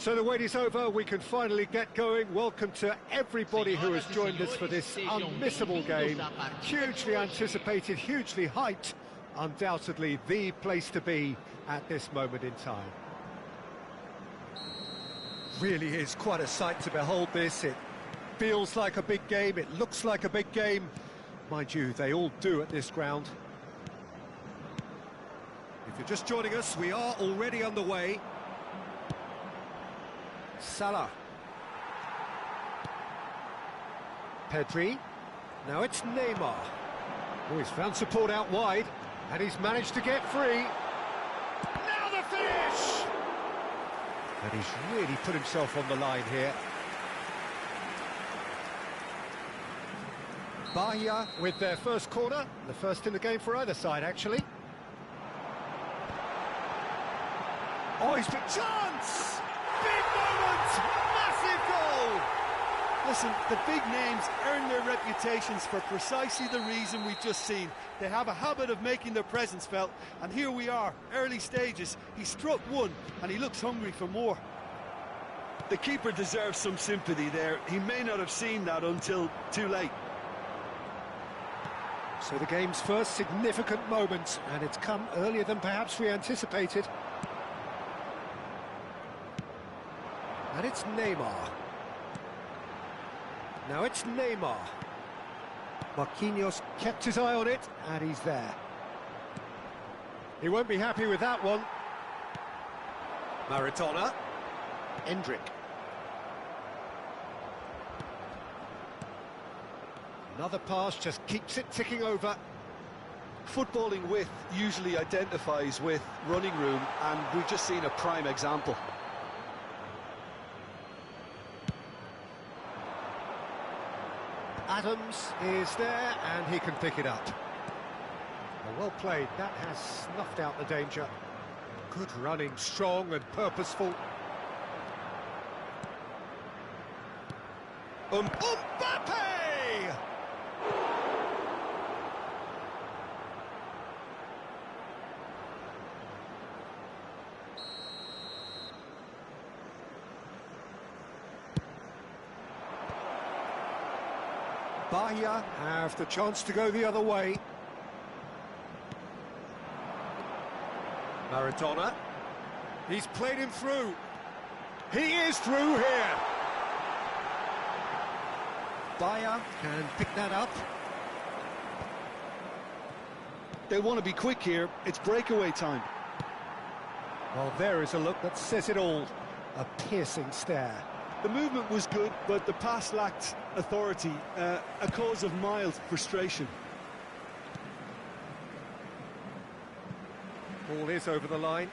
So the wait is over, we can finally get going. Welcome to everybody who has joined us for this unmissable game. Hugely anticipated, hugely hyped, undoubtedly the place to be at this moment in time. Really is quite a sight to behold this. It feels like a big game, it looks like a big game. Mind you, they all do at this ground. If you're just joining us, we are already underway. Salah. Pedri. Now it's Neymar. Oh, he's found support out wide, and he's managed to get free. Now the finish! And he's really put himself on the line here. Bahia with their first corner, the first in the game for either side, actually. Oh, he's been chance! Big moment! Massive goal! Listen, the big names earn their reputations for precisely the reason we've just seen. They have a habit of making their presence felt, and here we are, early stages. He struck one, and he looks hungry for more. The keeper deserves some sympathy there. He may not have seen that until too late. So the game's first significant moment, and it's come earlier than perhaps we anticipated. And it's Neymar. Now it's Neymar. Marquinhos kept his eye on it, and he's there. He won't be happy with that one. Maradona. Endrick. Another pass just keeps it ticking over. Footballing width usually identifies with running room, and we've just seen a prime example. Adams is there, and he can pick it up. Well played, that has snuffed out the danger. Good running, strong and purposeful. Mbappe! Bahia have the chance to go the other way. Maradona. He's played him through. He is through here. Bahia can pick that up. They want to be quick here. It's breakaway time. Well, there is a look that says it all. A piercing stare. The movement was good, but the pass lacked authority, a cause of mild frustration. Ball is over the line.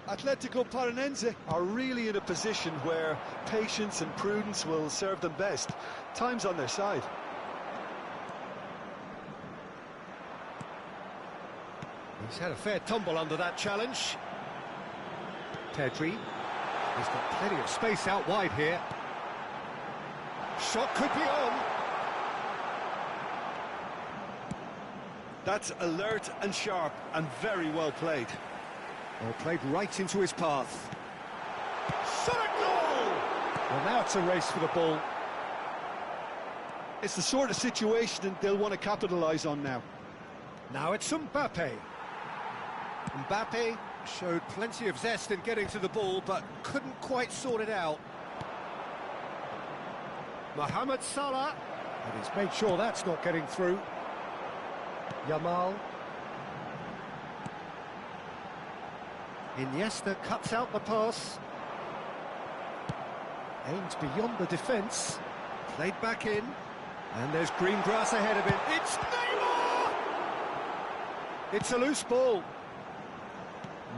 Atletico Paranaense are really in a position where patience and prudence will serve them best. Time's on their side. He's had a fair tumble under that challenge. Pedri. He's got plenty of space out wide here. Shot could be on. That's alert and sharp and very well played. Well played right into his path. Shot a goal! Well, now it's a race for the ball. It's the sort of situation they'll want to capitalise on now. Now it's Mbappe. Mbappe showed plenty of zest in getting to the ball, but couldn't quite sort it out. Mohamed Salah, and he's made sure that's not getting through. Yamal. Iniesta cuts out the pass. Aims beyond the defence. Played back in. And there's green grass ahead of him. It's Neymar! It's a loose ball.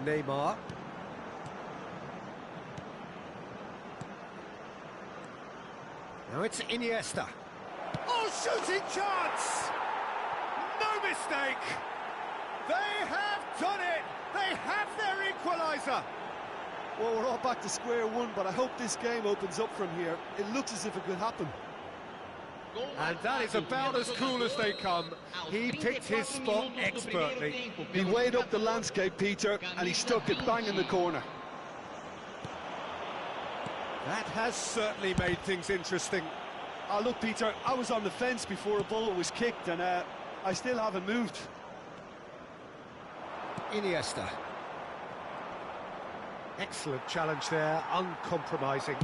Neymar. Now it's Iniesta. Oh, shooting chance! No mistake! They have done it! They have their equaliser! Well, we're all back to square one, but I hope this game opens up from here. It looks as if it could happen. And that is about as cool as they come. He picked his spot expertly. He weighed up the landscape, Peter, and he stuck it bang in the corner. That has certainly made things interesting. Oh, look, Peter, I was on the fence before a ball was kicked, and I still haven't moved. Iniesta. Excellent challenge there, uncompromising.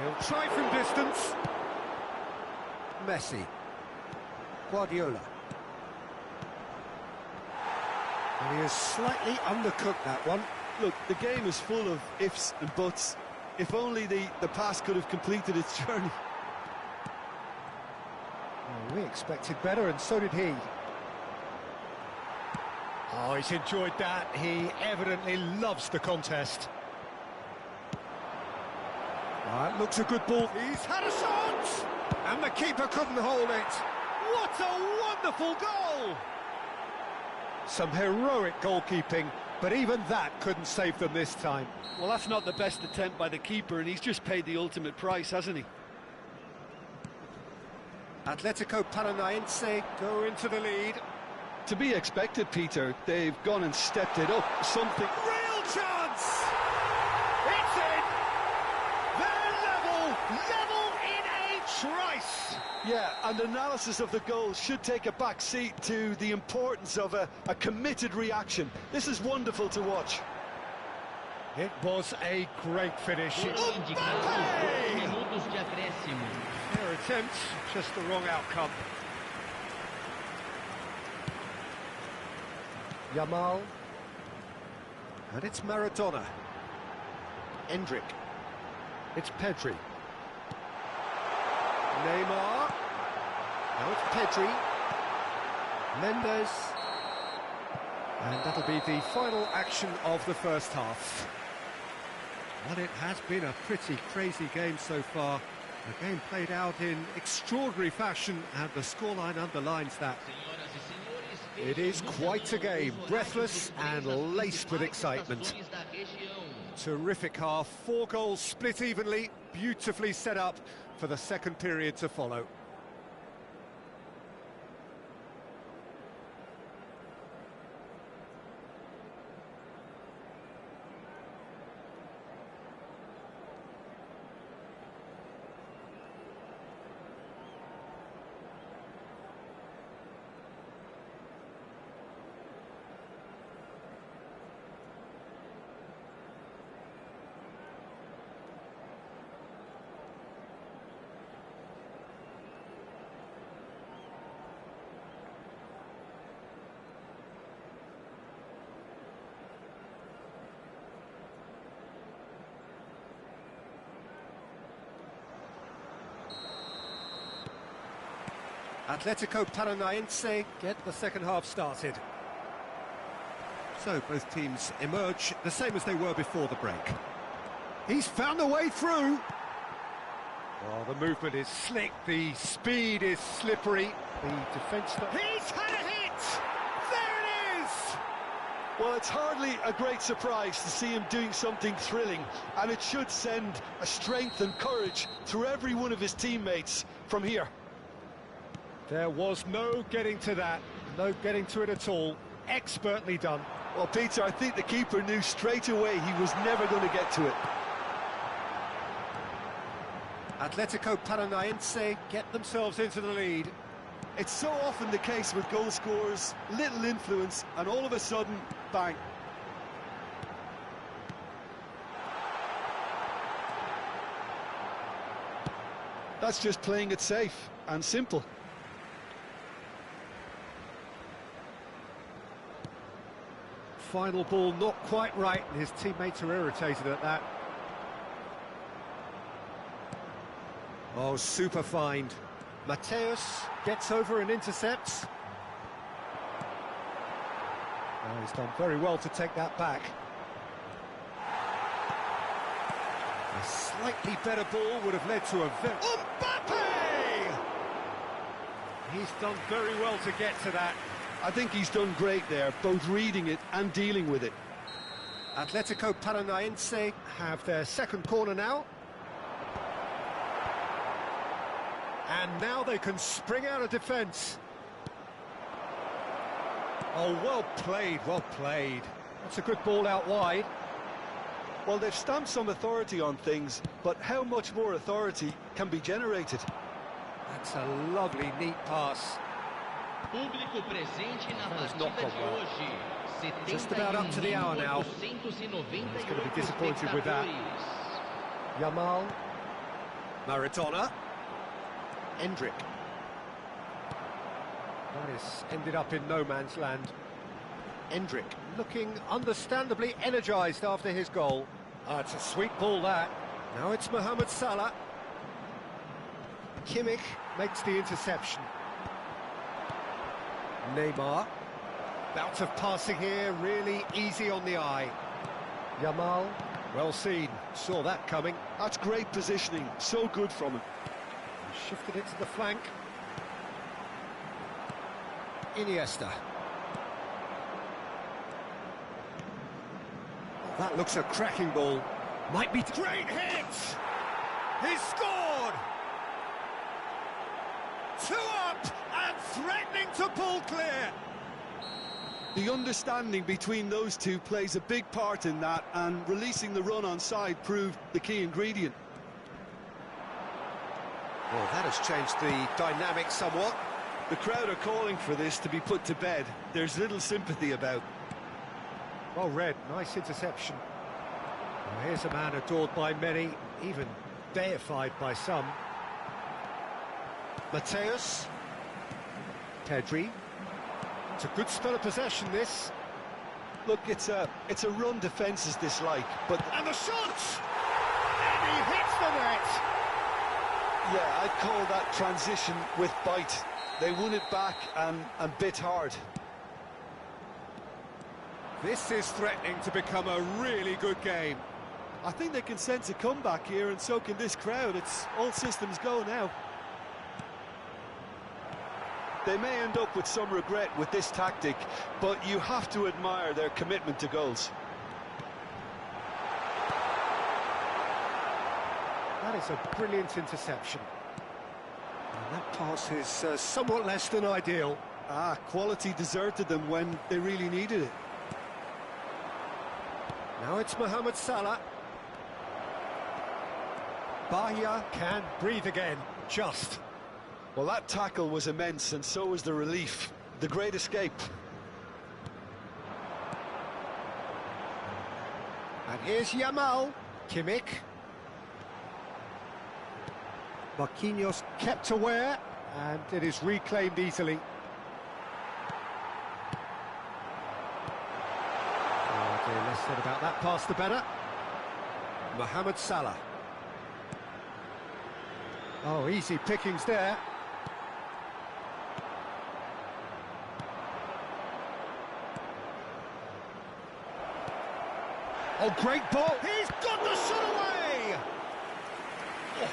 He'll try from distance. Messi. Guardiola. And he has slightly undercooked that one. Look, the game is full of ifs and buts. If only the pass could have completed its journey. Well, we expected better, and so did he. Oh, he's enjoyed that. He evidently loves the contest. That looks a good ball. He's had a shot! And the keeper couldn't hold it. What a wonderful goal! Some heroic goalkeeping, but even that couldn't save them this time. Well, that's not the best attempt by the keeper, and he's just paid the ultimate price, hasn't he? Atletico Paranaense go into the lead. To be expected, Peter. They've gone and stepped it up. Something... Real chance! It's in! They're level in a trice! Yeah, and analysis of the goal should take a back seat to the importance of a committed reaction. This is wonderful to watch. It was a great finish. Mbappe! Their attempt, just the wrong outcome. Yamal. And it's Maradona. Endrick. It's Pedri. Neymar. Now it's Pedri. Mendes. And that'll be the final action of the first half. Well, it has been a pretty crazy game so far. The game played out in extraordinary fashion, and the scoreline underlines that. It is quite a game, breathless and laced with excitement. Terrific half, 4 goals split evenly, beautifully set up for the second period to follow. Atletico Paranaense get the second half started. So both teams emerge the same as they were before the break. He's found a way through. Oh, the movement is slick, the speed is slippery. The defence... He's had a hit! There it is! Well, it's hardly a great surprise to see him doing something thrilling, and it should send a strength and courage through every one of his teammates from here. There was no getting to that, no getting to it at all. Expertly done. Well, Peter, I think the keeper knew straight away he was never going to get to it. Atletico Paranaense get themselves into the lead. It's so often the case with goal scorers, little influence, and all of a sudden, bang. That's just playing it safe and simple. Final ball not quite right, and his teammates are irritated at that. Oh, super find. Mateus gets over and intercepts. Oh, he's done very well to take that back. A slightly better ball would have led to a very... Mbappe! He's done very well to get to that. I think he's done great there, both reading it and dealing with it. Atletico Paranaense have their second corner now. And now they can spring out of defence. Oh, well played, well played. That's a good ball out wide. Well, they've stamped some authority on things, but how much more authority can be generated? That's a lovely, neat pass. Público presente na That has not partida gone de well. hoje. Just about up to the hour now. He's going to be disappointed with that. Yamal. Maradona. Endrick. That is ended up in no man's land. Endrick looking understandably energised after his goal. It's a sweet ball, that. Now it's Mohamed Salah. Kimmich makes the interception. Neymar. Bout of passing here, really easy on the eye. Yamal, well seen, saw that coming. That's great positioning, so good from him. He shifted it to the flank. Iniesta. That looks a cracking ball. Might be... Great hit! He's scored! 2 up and threatening to pull clear. The understanding between those two plays a big part in that, and releasing the run on side proved the key ingredient. Well, that has changed the dynamic somewhat. The crowd are calling for this to be put to bed. There's little sympathy about. Well read, nice interception. Well, here's a man adored by many, even deified by some. Mateus. Pedri. It's a good spell of possession, this. Look, it's a run defences dislike, but... And the shot! And he hits the net! Yeah, I'd call that transition with bite. They won it back and bit hard. This is threatening to become a really good game. I think they can sense a comeback here, and so can this crowd. It's all systems go now. They may end up with some regret with this tactic, but you have to admire their commitment to goals. That is a brilliant interception. And that pass is somewhat less than ideal. Quality deserted them when they really needed it. Now it's Mohamed Salah. Bahia can breathe again, just. Well, that tackle was immense, and so was the relief. The great escape. And here's Yamal. Kimmich. Marquinhos kept aware, and it is reclaimed easily. Oh dear, less said about that pass the better. Mohamed Salah. Oh, easy pickings there. Oh, great ball. He's got the shot away! Oh,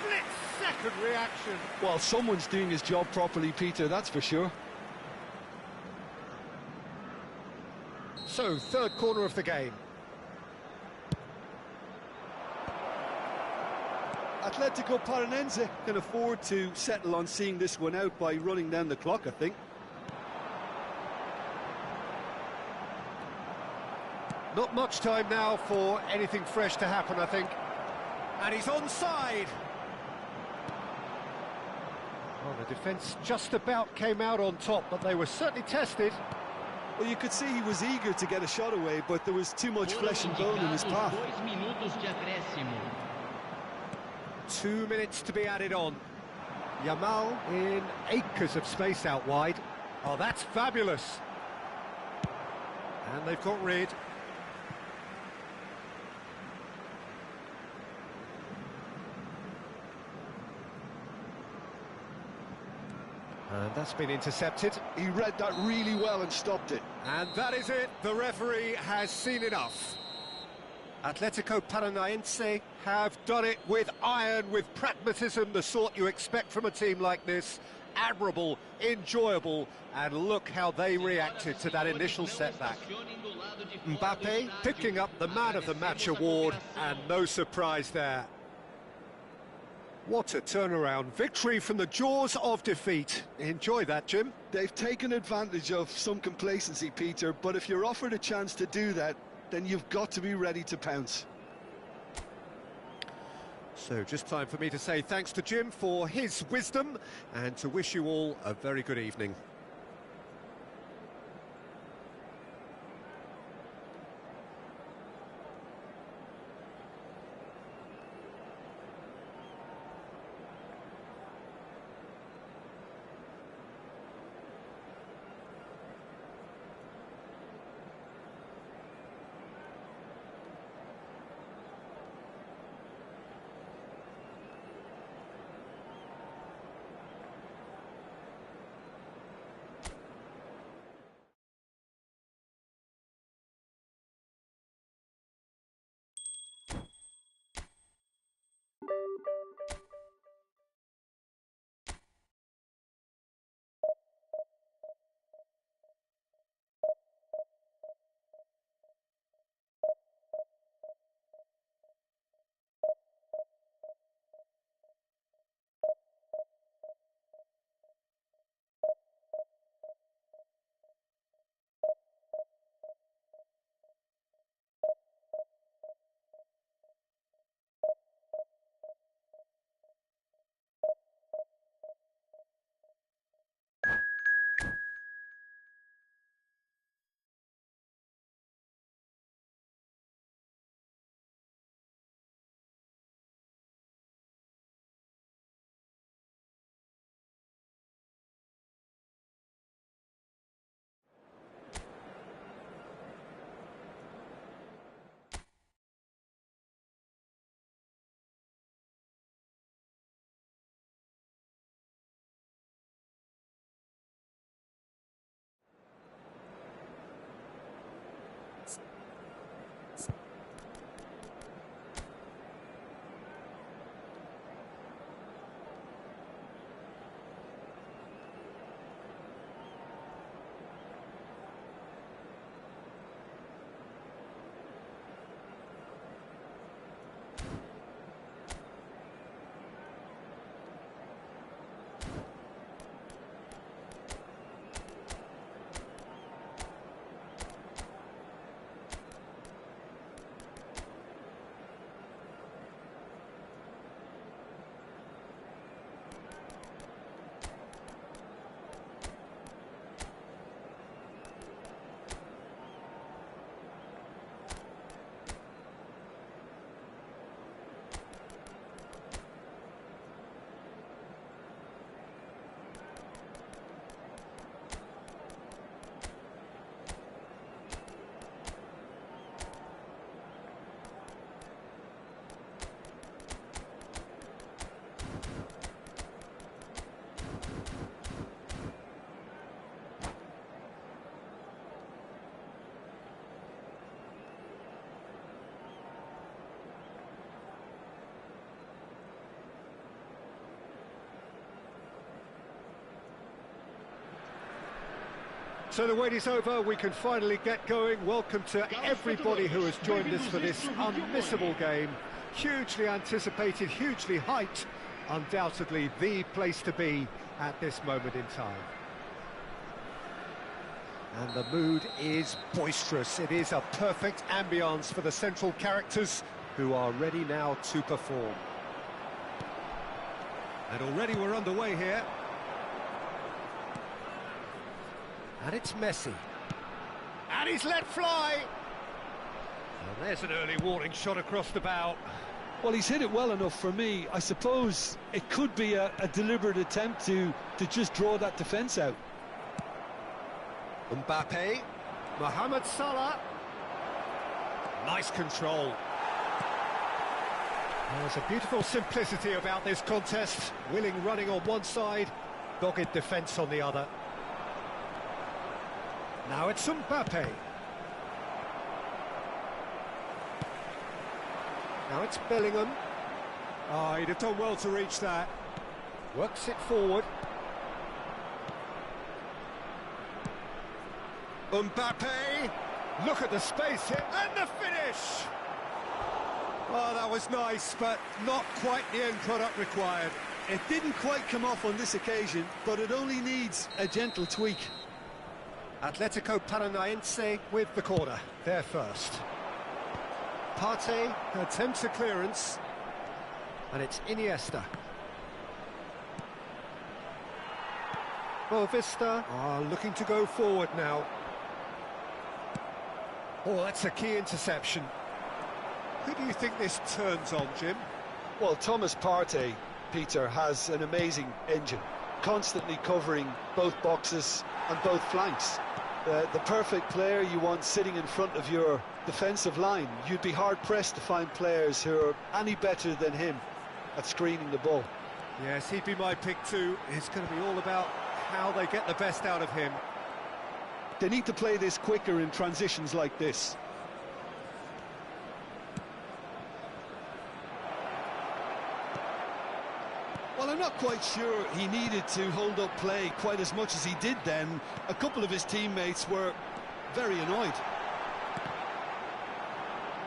split-second reaction. Well, someone's doing his job properly, Peter, that's for sure. So, third corner of the game. Atletico Paranaense can afford to settle on seeing this one out by running down the clock, I think. Not much time now for anything fresh to happen, I think. And he's onside. Well, the defence just about came out on top, but they were certainly tested. Well, you could see he was eager to get a shot away, but there was too much flesh and bone in his path. 2 minutes to be added on. Yamal in acres of space out wide. Oh, that's fabulous. And they've got rid. And that's been intercepted. He read that really well and stopped it. And that is it. The referee has seen enough. Atletico Paranaense have done it with iron, with pragmatism, the sort you expect from a team like this. Admirable, enjoyable, and look how they reacted to that initial setback. Mbappe picking up the Man of the Match award, and no surprise there. What a turnaround. Victory from the jaws of defeat. Enjoy that, Jim. They've taken advantage of some complacency, Peter, but if you're offered a chance to do that, then you've got to be ready to pounce. So just time for me to say thanks to Jim for his wisdom and to wish you all a very good evening. So the wait is over, we can finally get going. Welcome to everybody who has joined us for this unmissable game. Hugely anticipated, hugely hyped, undoubtedly the place to be at this moment in time. And the mood is boisterous. It is a perfect ambience for the central characters who are ready now to perform. And already we're underway here. And it's Messi. And he's let fly. And there's an early warning shot across the bow. Well, he's hit it well enough for me. I suppose it could be a deliberate attempt to just draw that defence out. Mbappe, Mohamed Salah. Nice control. There's a beautiful simplicity about this contest. Willing running on one side, dogged defence on the other. Now it's Mbappe. Now it's Bellingham. Oh, he'd have done well to reach that. Works it forward. Mbappe. Look at the space here. And the finish! Oh, that was nice, but not quite the end product required. It didn't quite come off on this occasion, but it only needs a gentle tweak. Atletico Paranaense with the corner. They're first. Partey attempts a clearance. And it's Iniesta. Well, Vista are looking to go forward now. Oh, that's a key interception. Who do you think this turns on, Jim? Well, Thomas Partey, Peter, has an amazing engine, constantly covering both boxes and both flanks. The perfect player you want sitting in front of your defensive line. You'd be hard-pressed to find players who are any better than him at screening the ball. Yes, he'd be my pick too. It's going to be all about how they get the best out of him. They need to play this quicker in transitions like this. Well, I'm not quite sure he needed to hold up play quite as much as he did then. A couple of his teammates were very annoyed.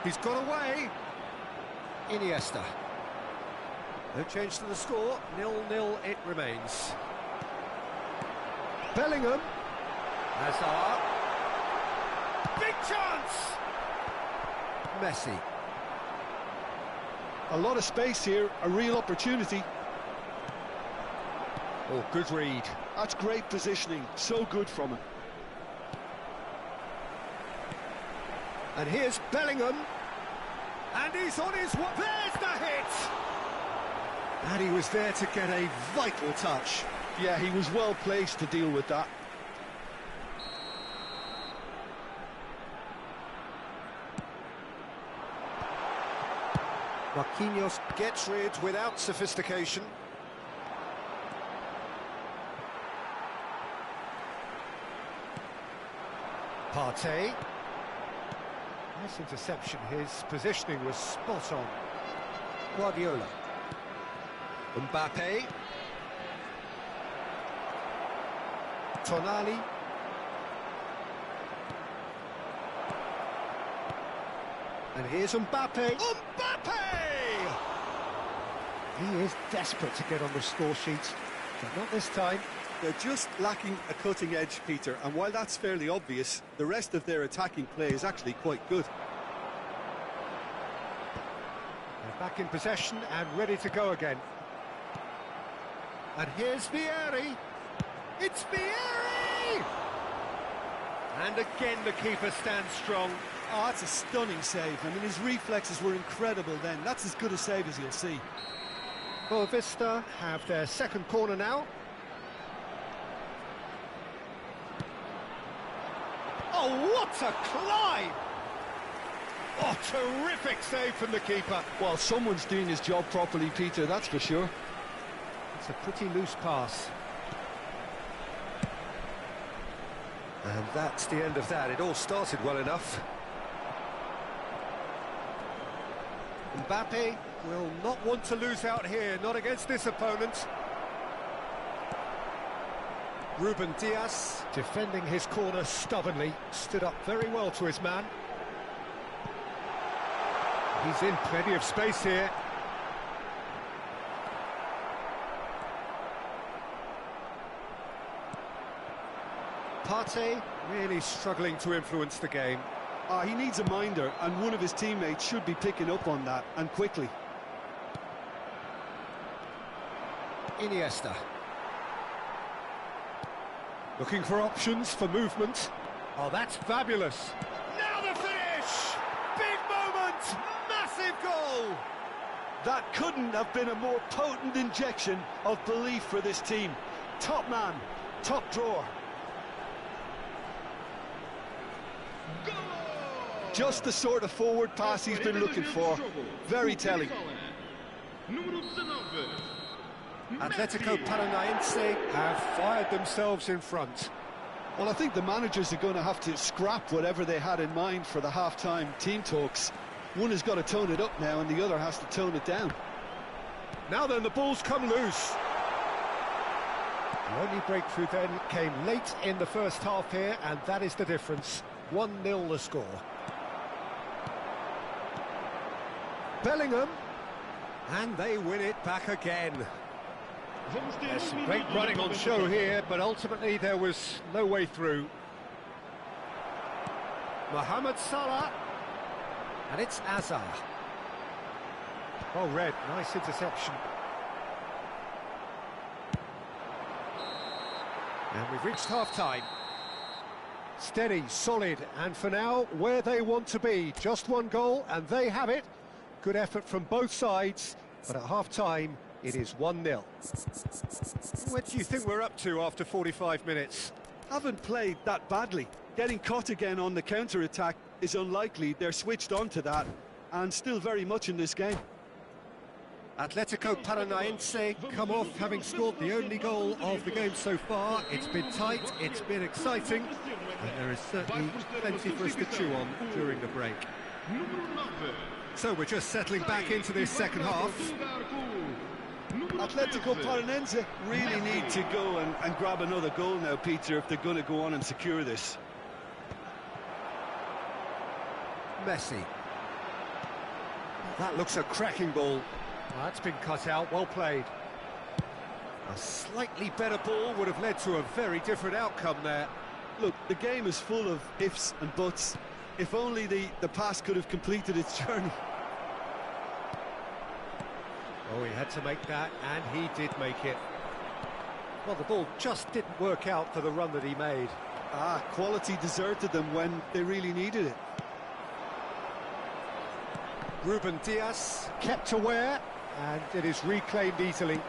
He's got away. Iniesta. No change to the score. 0-0 it remains. Bellingham. Hazard. Big chance! Messi. A lot of space here, a real opportunity. Oh, good read. That's great positioning, so good from him. And here's Bellingham. And he's on his way. There's the hit! And he was there to get a vital touch. Yeah, he was well placed to deal with that. Marquinhos gets rid without sophistication. Partey. Nice interception. His positioning was spot on. Guardiola. Mbappe. Tonali. And here's Mbappe. Mbappe! He is desperate to get on the score sheet, but not this time. They're just lacking a cutting edge, Peter, and while that's fairly obvious, the rest of their attacking play is actually quite good. They're back in possession and ready to go again. And here's Vieri. It's Vieri! And again the keeper stands strong. Oh, that's a stunning save. I mean, his reflexes were incredible then. That's as good a save as you'll see. Well, Vista have their second corner now. Oh, what a climb! Oh, terrific save from the keeper. Well, someone's doing his job properly, Peter, that's for sure. It's a pretty loose pass. And that's the end of that. It all started well enough. Mbappe will not want to lose out here, not against this opponent. Ruben Dias, defending his corner stubbornly, stood up very well to his man. He's in plenty of space here. Partey really struggling to influence the game. He needs a minder, and one of his teammates should be picking up on that, and quickly. Iniesta. Looking for options for movement. Oh, that's fabulous. Now the finish! Big moment! Massive goal! That couldn't have been a more potent injection of belief for this team. Top man, top drawer. Just the sort of forward pass he's been looking for. Very telling. Atletico Paranaense have fired themselves in front. Well, I think the managers are going to have to scrap whatever they had in mind for the half-time team talks. One has got to tone it up now and the other has to tone it down. Now then, the ball's come loose. The only breakthrough then came late in the first half here, and that is the difference. 1-0 the score. Bellingham. And they win it back again. There's some great running on show here, but ultimately there was no way through. Mohamed Salah. And it's Azar. Oh, red, nice interception. And we've reached half-time. Steady, solid, and for now, where they want to be. Just one goal, and they have it. Good effort from both sides, but at half-time, it is 1-0. What do you think we're up to after 45 minutes? Haven't played that badly. Getting caught again on the counter-attack is unlikely. They're switched on to that, and still very much in this game. Atletico Paranaense come off having scored the only goal of the game so far. It's been tight, it's been exciting, and there is certainly plenty for us to chew on during the break. So we're just settling back into this second half. Atletico Paranaense really need to go and grab another goal now, Peter, if they're going to go on and secure this. Messi. That looks a cracking ball. Well, that's been cut out, well played. A slightly better ball would have led to a very different outcome there. Look, the game is full of ifs and buts. If only the pass could have completed its journey. Oh, he had to make that, and he did make it. Well, the ball just didn't work out for the run that he made. Quality deserted them when they really needed it. Ruben Diaz kept aware, and it is reclaimed easily.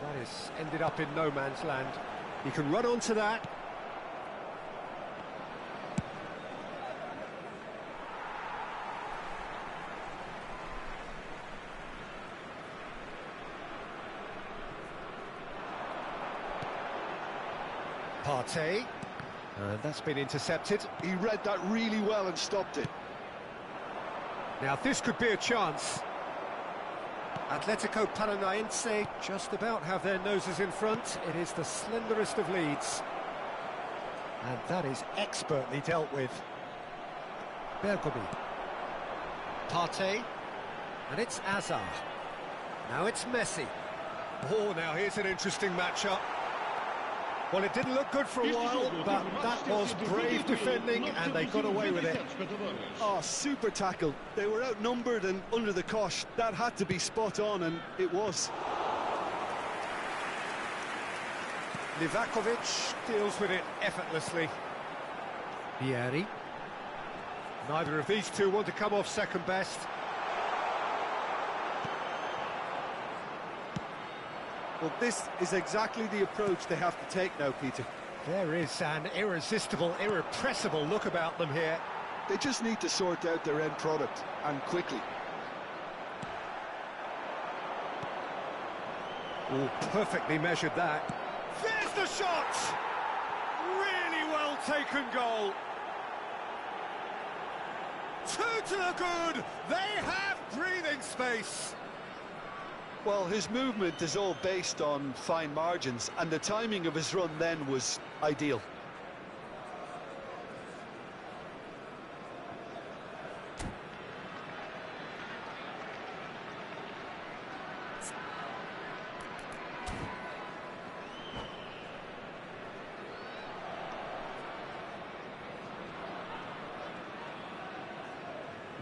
That has ended up in no man's land. He can run onto that. Partey. That's been intercepted. He read that really well and stopped it. Now this could be a chance. Atletico Paranaense just about have their noses in front. It is the slenderest of leads. And that is expertly dealt with. Bergomi. Partey. And it's Azar. Now it's Messi. Oh, now here's an interesting matchup. Well, it didn't look good for a while, but that was brave defending, and they got away with it. Oh, super tackle. They were outnumbered and under the cosh. That had to be spot on, and it was. Livakovic deals with it effortlessly. Vieri. Neither of these two want to come off second best. Well, this is exactly the approach they have to take now, Peter. There is an irresistible, irrepressible look about them here. They just need to sort out their end product, and quickly. Oh, perfectly measured that. There's the shot! Really well taken goal. 2 to the good. They have breathing space. Well, his movement is all based on fine margins, and the timing of his run then was ideal.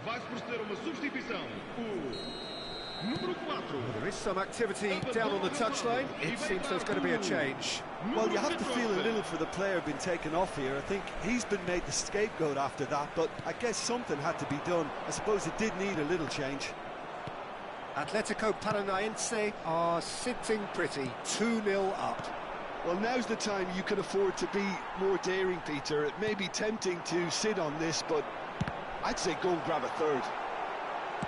Vai proceder uma substituição. Número 4. There is some activity down on the touchline. It seems there's going to be a change. Well, you have to feel a little for the player being taken off here. I think he's been made the scapegoat after that, but I guess something had to be done. I suppose it did need a little change. Atletico Paranaense are sitting pretty, 2-0 up. Well, now's the time you can afford to be more daring, Peter. It may be tempting to sit on this, but I'd say go and grab a third.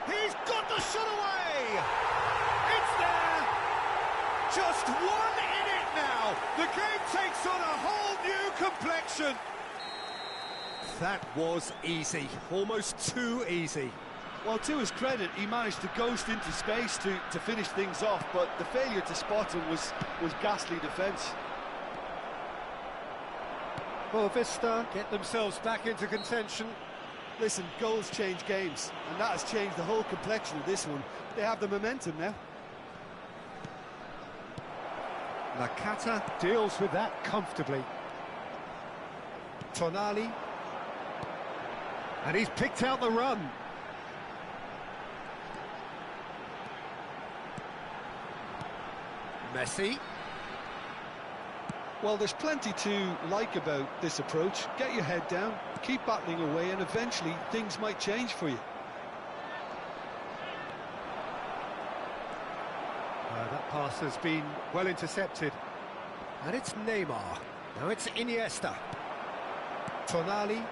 He's got the shot away! It's there! Just one in it now! The game takes on a whole new complexion! That was easy, almost too easy. Well, to his credit, he managed to ghost into space to finish things off, but the failure to spot him was ghastly defence. Boavista get themselves back into contention. Listen, goals change games, and that has changed the whole complexion of this one. They have the momentum now. Nakata deals with that comfortably. Tonali. And he's picked out the run. Messi. Well, there's plenty to like about this approach. Get your head down, keep battling away, and eventually things might change for you. That pass has been well intercepted. And it's Neymar. Now it's Iniesta. Tonali.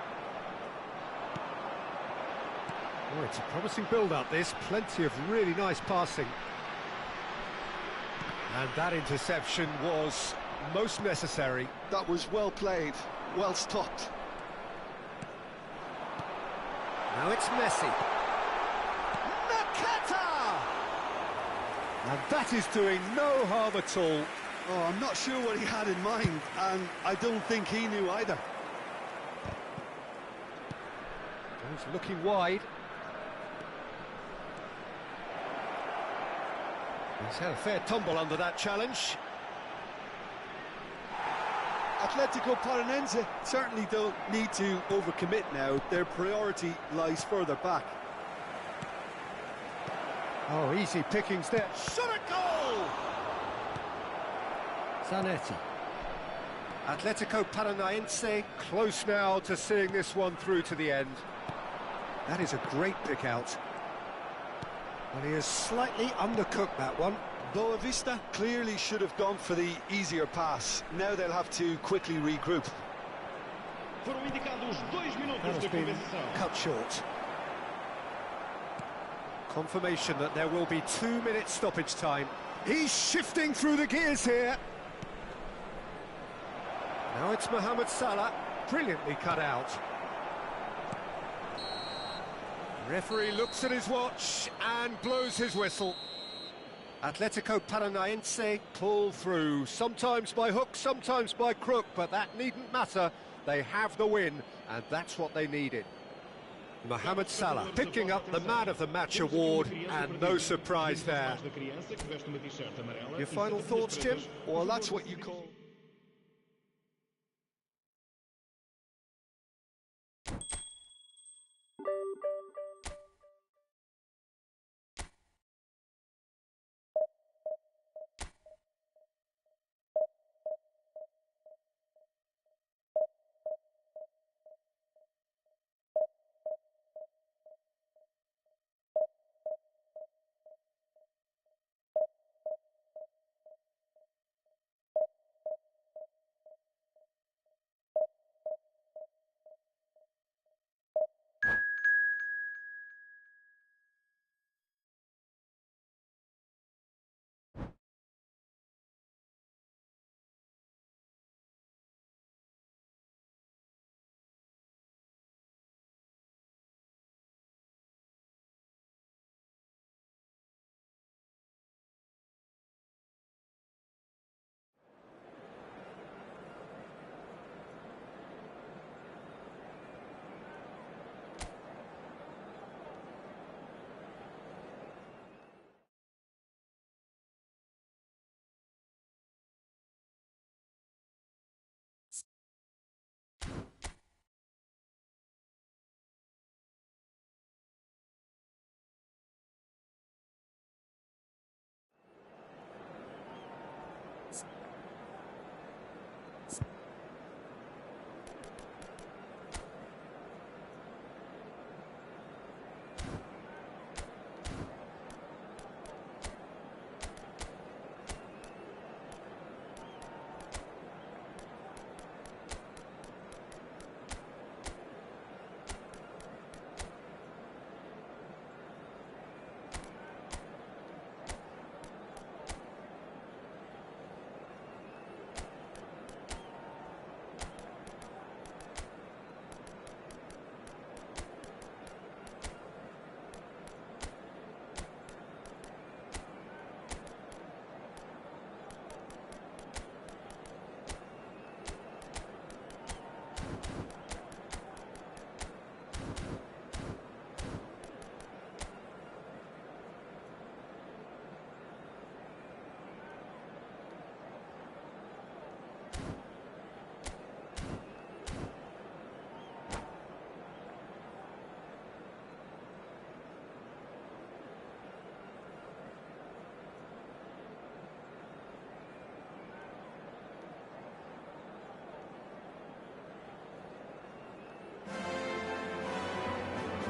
Oh, it's a promising build-up, this. Plenty of really nice passing. And that interception was most necessary. That was well played, well stopped. Now it's Messi. Nakata! And that is doing no harm at all. Oh, I'm not sure what he had in mind, and I don't think he knew either. He's looking wide. He's had a fair tumble under that challenge. Atletico Paranaense certainly don't need to overcommit now. Their priority lies further back. Oh, easy pickings there. Shot a goal! Zanetti. Atletico Paranaense close now to seeing this one through to the end. That is a great pick out. Well, he has slightly undercooked that one. Boavista clearly should have gone for the easier pass. Now they'll have to quickly regroup. Foram indicados 2 minutos That has de been compensação. cut short. Confirmation that there will be 2 minutes stoppage time. He's shifting through the gears here. Now it's Mohamed Salah, brilliantly cut out. Referee looks at his watch and blows his whistle. Atletico Paranaense pull through, sometimes by hook, sometimes by crook, but that needn't matter. They have the win, and that's what they needed. Mohamed Salah picking up the Man of the Match award, and no surprise there. Your final thoughts, Jim? Well, that's what you call...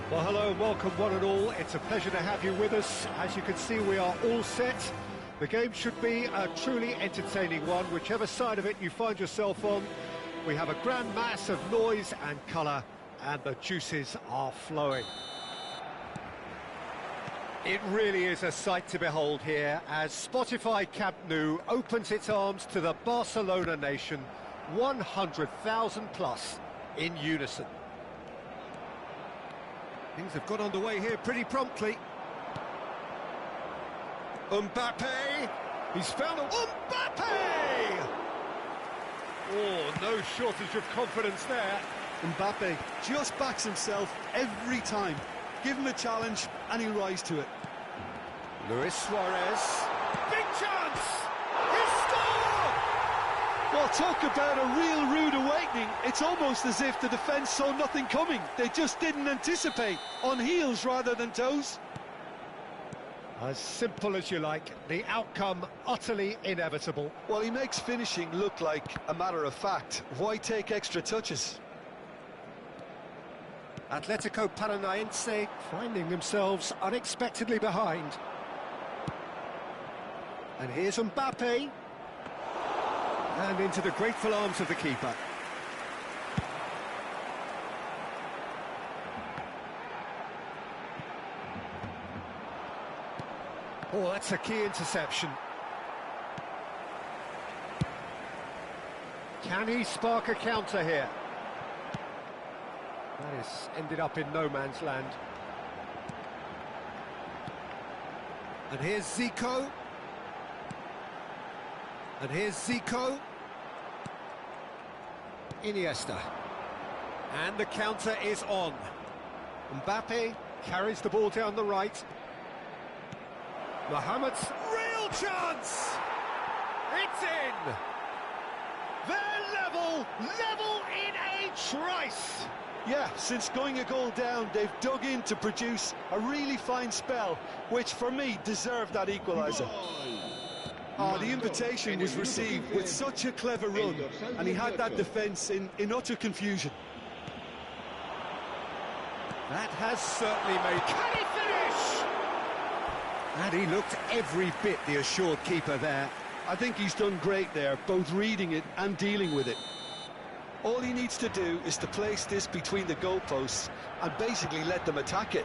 Well, hello and welcome one and all. It's a pleasure to have you with us. As you can see, we are all set. The game should be a truly entertaining one, whichever side of it you find yourself on. We have a grand mass of noise and colour, and the juices are flowing. It really is a sight to behold here as Spotify Camp Nou opens its arms to the Barcelona nation, 100,000 plus in unison. Things have got underway here pretty promptly. Mbappe! He's found a... Mbappe! Oh, no shortage of confidence there. Mbappe just backs himself every time. Give him a challenge and he'll rise to it. Luis Suarez. Big chance! He scored! Well, talk about a real rude awakening. It's almost as if the defence saw nothing coming. They just didn't anticipate. On heels rather than toes. As simple as you like, the outcome utterly inevitable. Well, he makes finishing look like a matter of fact. Why take extra touches? Atletico Paranaense finding themselves unexpectedly behind. And here's Mbappe. And into the grateful arms of the keeper. Oh, that's a key interception. Can he spark a counter here? That has ended up in no man's land. And here's Zico. And here's Zico. Iniesta. And the counter is on. Mbappe carries the ball down the right. Mohamed's real chance! It's in! They're level in a trice! Yeah, since going a goal down, they've dug in to produce a really fine spell, which for me deserved that equaliser. Oh, the invitation was received with such a clever run, and he had that defence in utter confusion. That has certainly made... Can he finish? And he looked every bit the assured keeper there. I think he's done great there, both reading it and dealing with it. All he needs to do is to place this between the goalposts and basically let them attack it.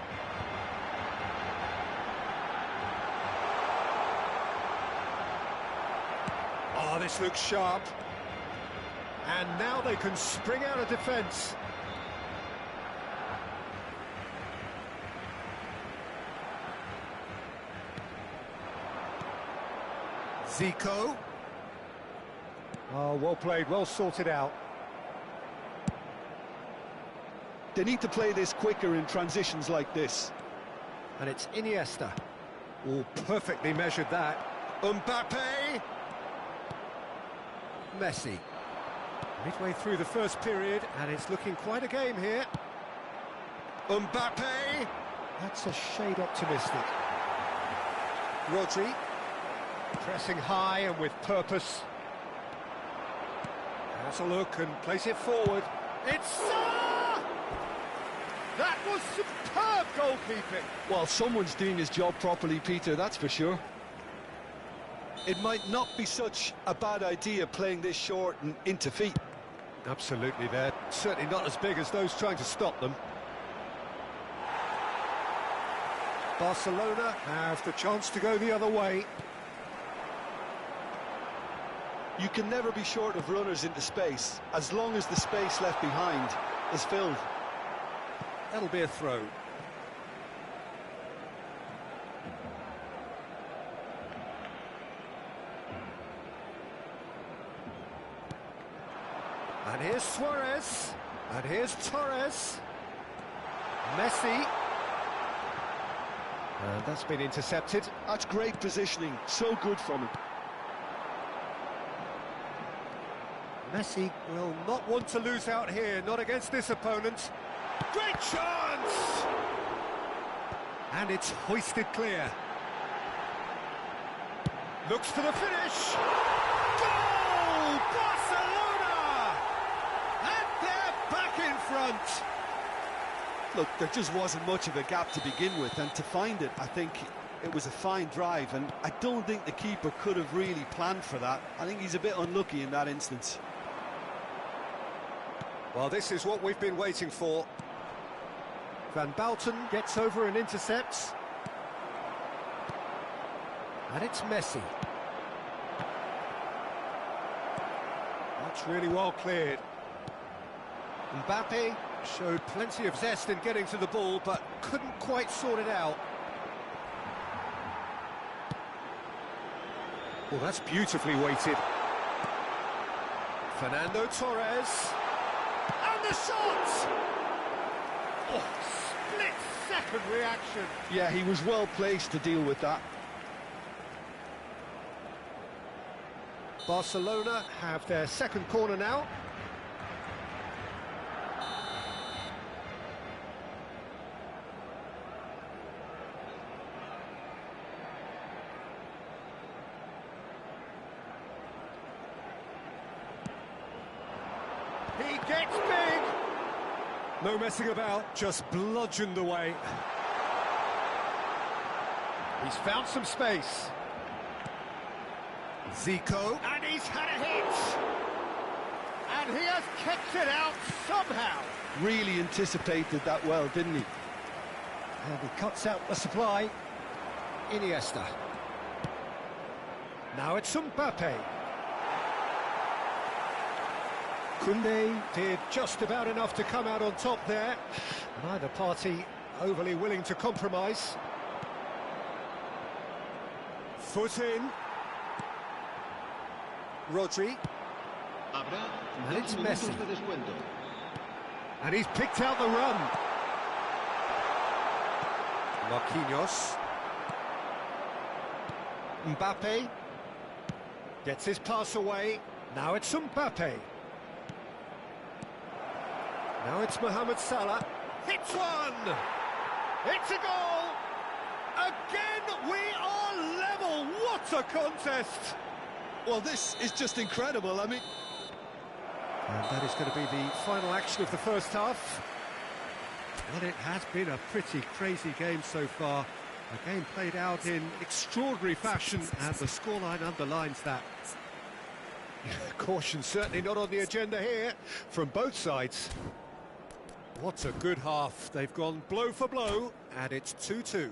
Oh, this looks sharp. And now they can spring out of defence. Zico. Oh, well played, well sorted out. They need to play this quicker in transitions like this. And it's Iniesta. Oh, perfectly measured that. Mbappe. Messi. Midway through the first period, and it's looking quite a game here. Mbappe. That's a shade optimistic. Rodri. Pressing high and with purpose. Has a look and place it forward. It's... That was superb goalkeeping. Well, someone's doing his job properly, Peter, that's for sure. It might not be such a bad idea playing this short and into feet. Absolutely, they're certainly not as big as those trying to stop them. Barcelona have the chance to go the other way. You can never be short of runners into space, as long as the space left behind is filled. That'll be a throw. And here's Suarez. And here's Torres. Messi. And that's been intercepted. That's great positioning, so good from him. Messi will not want to lose out here, not against this opponent. Great chance! And it's hoisted clear. Looks for the finish. Goal! Barcelona! And they're back in front. Look, there just wasn't much of a gap to begin with, and to find it, I think it was a fine drive, and I don't think the keeper could have really planned for that. I think he's a bit unlucky in that instance. Well, this is what we've been waiting for. Van Bouten gets over and intercepts. And it's Messi. That's really well cleared. Mbappe showed plenty of zest in getting to the ball, but couldn't quite sort it out. Well, that's beautifully weighted. Fernando Torres. And the shot! Oh, split-second reaction. Yeah, he was well placed to deal with that. Barcelona have their second corner now. He gets big! No messing about, just bludgeoned away. He's found some space. Zico, and he's had a hit! And he has kept it out somehow! Really anticipated that well, didn't he? And he cuts out the supply. Iniesta. Now it's Mbappe. Koundé did just about enough to come out on top there. Neither party overly willing to compromise. Foot in. Rodri. And it's Messi. And he's picked out the run. Marquinhos. Mbappe. Gets his pass away. Now it's Mbappe. Now it's Mohamed Salah. Hits one! It's a goal! Again, we are level! What a contest! Well, this is just incredible, I mean... And that is going to be the final action of the first half. Well, it has been a pretty crazy game so far. A game played out in extraordinary fashion, and the scoreline underlines that. Caution certainly not on the agenda here, from both sides. What a good half. They've gone blow for blow, and it's 2-2.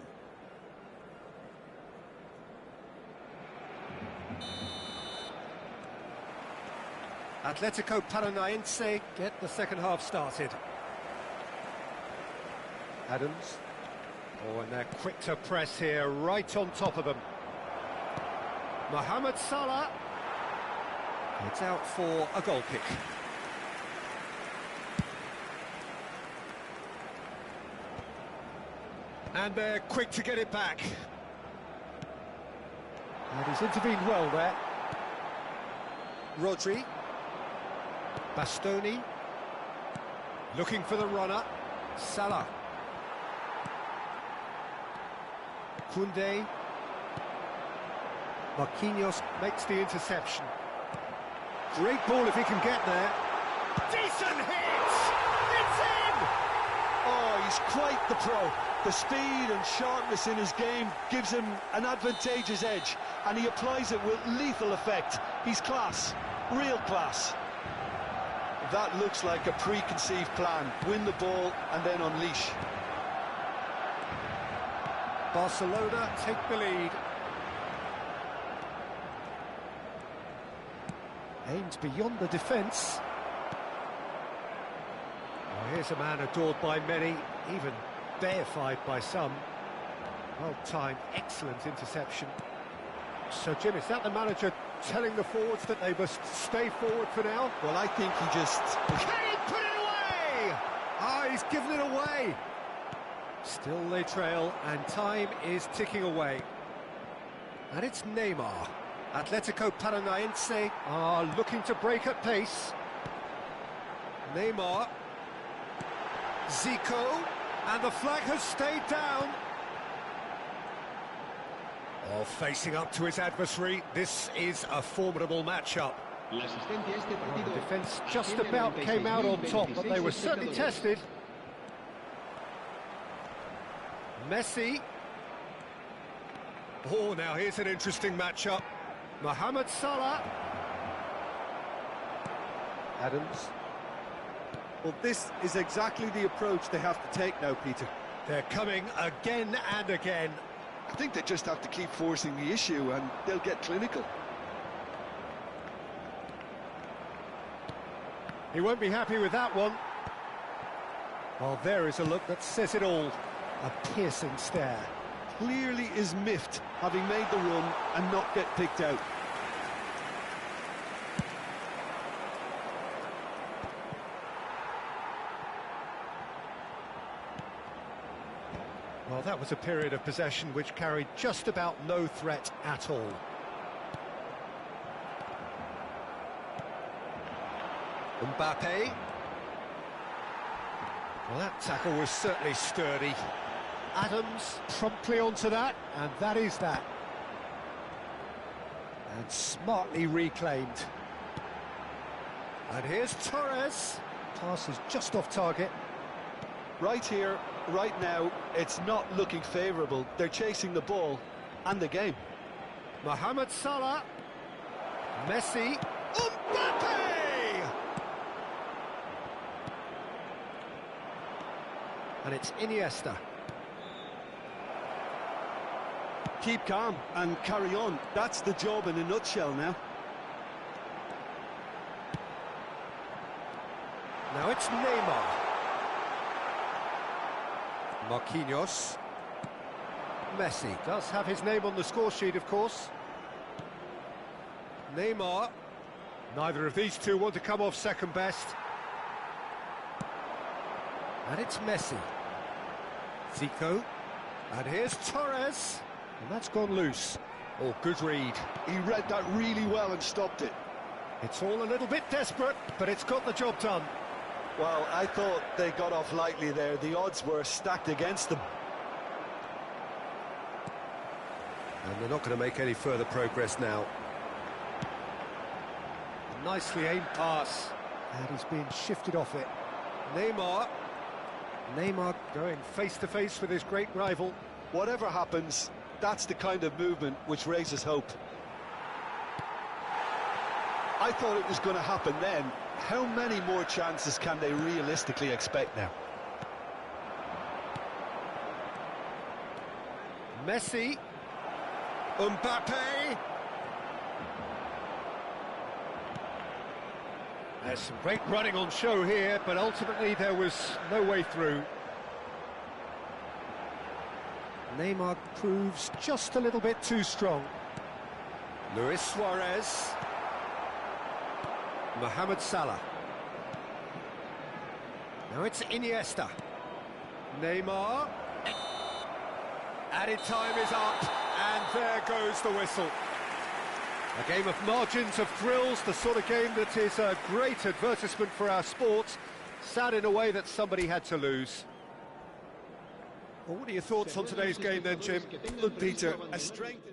Atletico Paranaense get the second half started. Adams. Oh, and they're quick to press here, right on top of them. Mohamed Salah. It's out for a goal kick. And they're quick to get it back. And he's intervened well there. Rodri. Bastoni. Looking for the runner. Salah. Koundé. Marquinhos makes the interception. Great ball if he can get there. Decent hit! It's in! Oh, he's quite the pro. The speed and sharpness in his game gives him an advantageous edge, and he applies it with lethal effect. He's class, real class. That looks like a preconceived plan. Win the ball and then unleash. Barcelona take the lead. Aims beyond the defence. Oh, here's a man adored by many, even deified by some. Well-timed, excellent interception. So, Jim, is that the manager telling the forwards that they must stay forward for now? Well, I think he just... Can he put it away? Ah, he's given it away. Still they trail, and time is ticking away. And it's Neymar. Atletico Paranaense are looking to break at pace. Neymar. Zico. And the flag has stayed down. Oh, facing up to his adversary. This is a formidable matchup. The defence just about came out on top, but they were certainly tested. Messi. Oh, now here's an interesting matchup. Mohamed Salah. Adams. Well, this is exactly the approach they have to take now, Peter. They're coming again and again. I think they just have to keep forcing the issue and they'll get clinical. He won't be happy with that one. Well, there is a look that says it all. A piercing stare. Clearly is miffed, having made the run and not get picked out. Well, that was a period of possession which carried just about no threat at all. Mbappe. Well, that tackle was certainly sturdy. Adams promptly onto that, and that is that. And smartly reclaimed. And here's Torres. Pass is just off target. Right here, right now, it's not looking favourable. They're chasing the ball and the game. Mohamed Salah. Messi. Mbappe! And it's Iniesta. Keep calm and carry on. That's the job in a nutshell now. Now it's Neymar. Marquinhos. Messi does have his name on the score sheet, of course. Neymar. Neither of these two want to come off second best. And it's Messi. Zico. And here's Torres. And that's gone loose. Oh, good read. He read that really well and stopped it. It's all a little bit desperate, but it's got the job done. Well, I thought they got off lightly there. The odds were stacked against them. And they're not going to make any further progress now. Nicely aimed pass. And he's being shifted off it. Neymar. Neymar going face-to-face with his great rival. Whatever happens, that's the kind of movement which raises hope. I thought it was going to happen then. How many more chances can they realistically expect now? Messi. Mbappe. There's some great running on show here, but ultimately there was no way through. Neymar proves just a little bit too strong. Luis Suarez. Mohamed Salah. Now it's Iniesta. Neymar. Added time is up, and there goes the whistle. A game of margins, of thrills, the sort of game that is a great advertisement for our sport. Sad in a way that somebody had to lose. Well, what are your thoughts on today's game then, Jim? Look, Peter, a strength...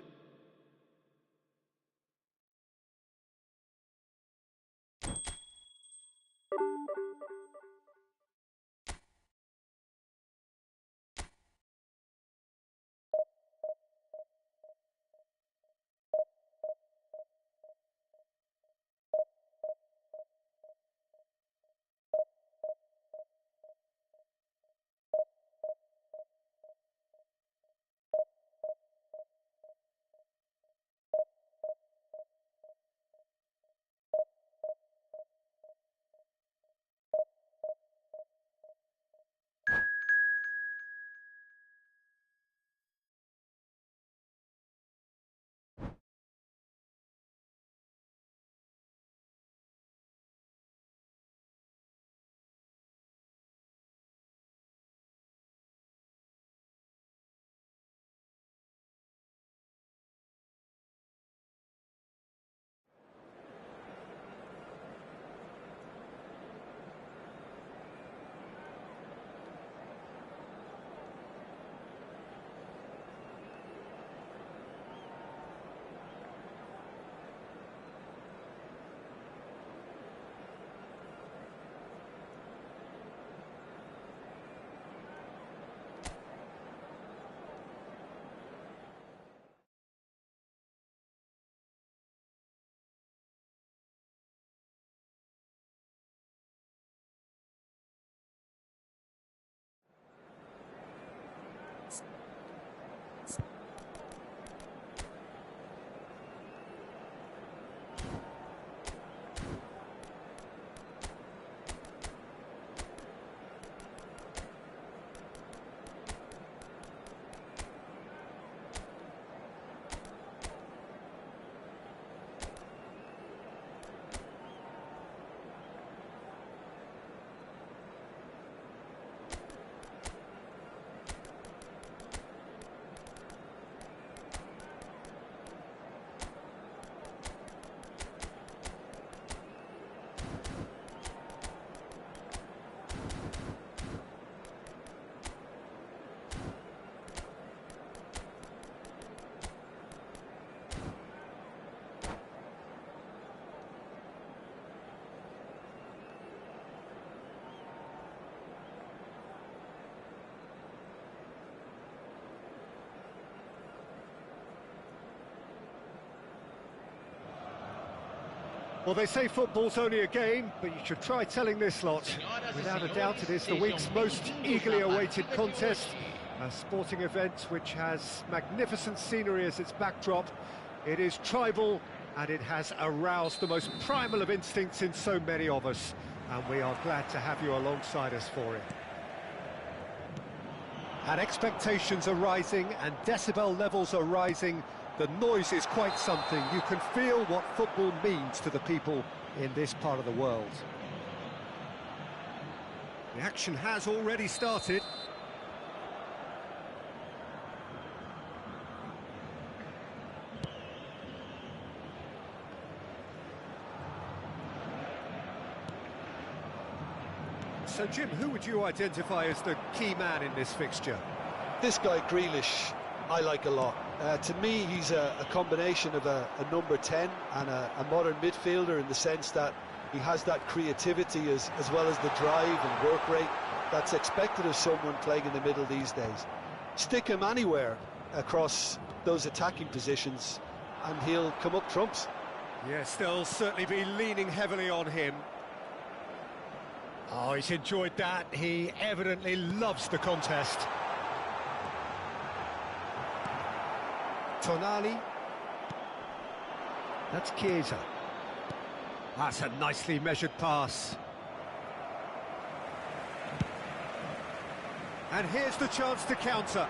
Well, they say football's only a game, but you should try telling this lot. Senhoras e Without a senhores, doubt, it is the sejam week's most bem-vindos eagerly à awaited partida de contest. hoje. A sporting event which has magnificent scenery as its backdrop. It is tribal, and it has aroused the most primal of instincts in so many of us. And we are glad to have you alongside us for it. And expectations are rising, and decibel levels are rising. The noise is quite something. You can feel what football means to the people in this part of the world. The action has already started. So, Jim, who would you identify as the key man in this fixture? This guy, Grealish, I like a lot. To me, he's a combination of a number 10 and a modern midfielder, in the sense that he has that creativity as well as the drive and work rate that's expected of someone playing in the middle these days. Stick him anywhere across those attacking positions and he'll come up trumps. Yes, they'll certainly be leaning heavily on him. Oh, he's enjoyed that. He evidently loves the contest. Tonali. That's Chiesa. That's a nicely measured pass. And here's the chance to counter.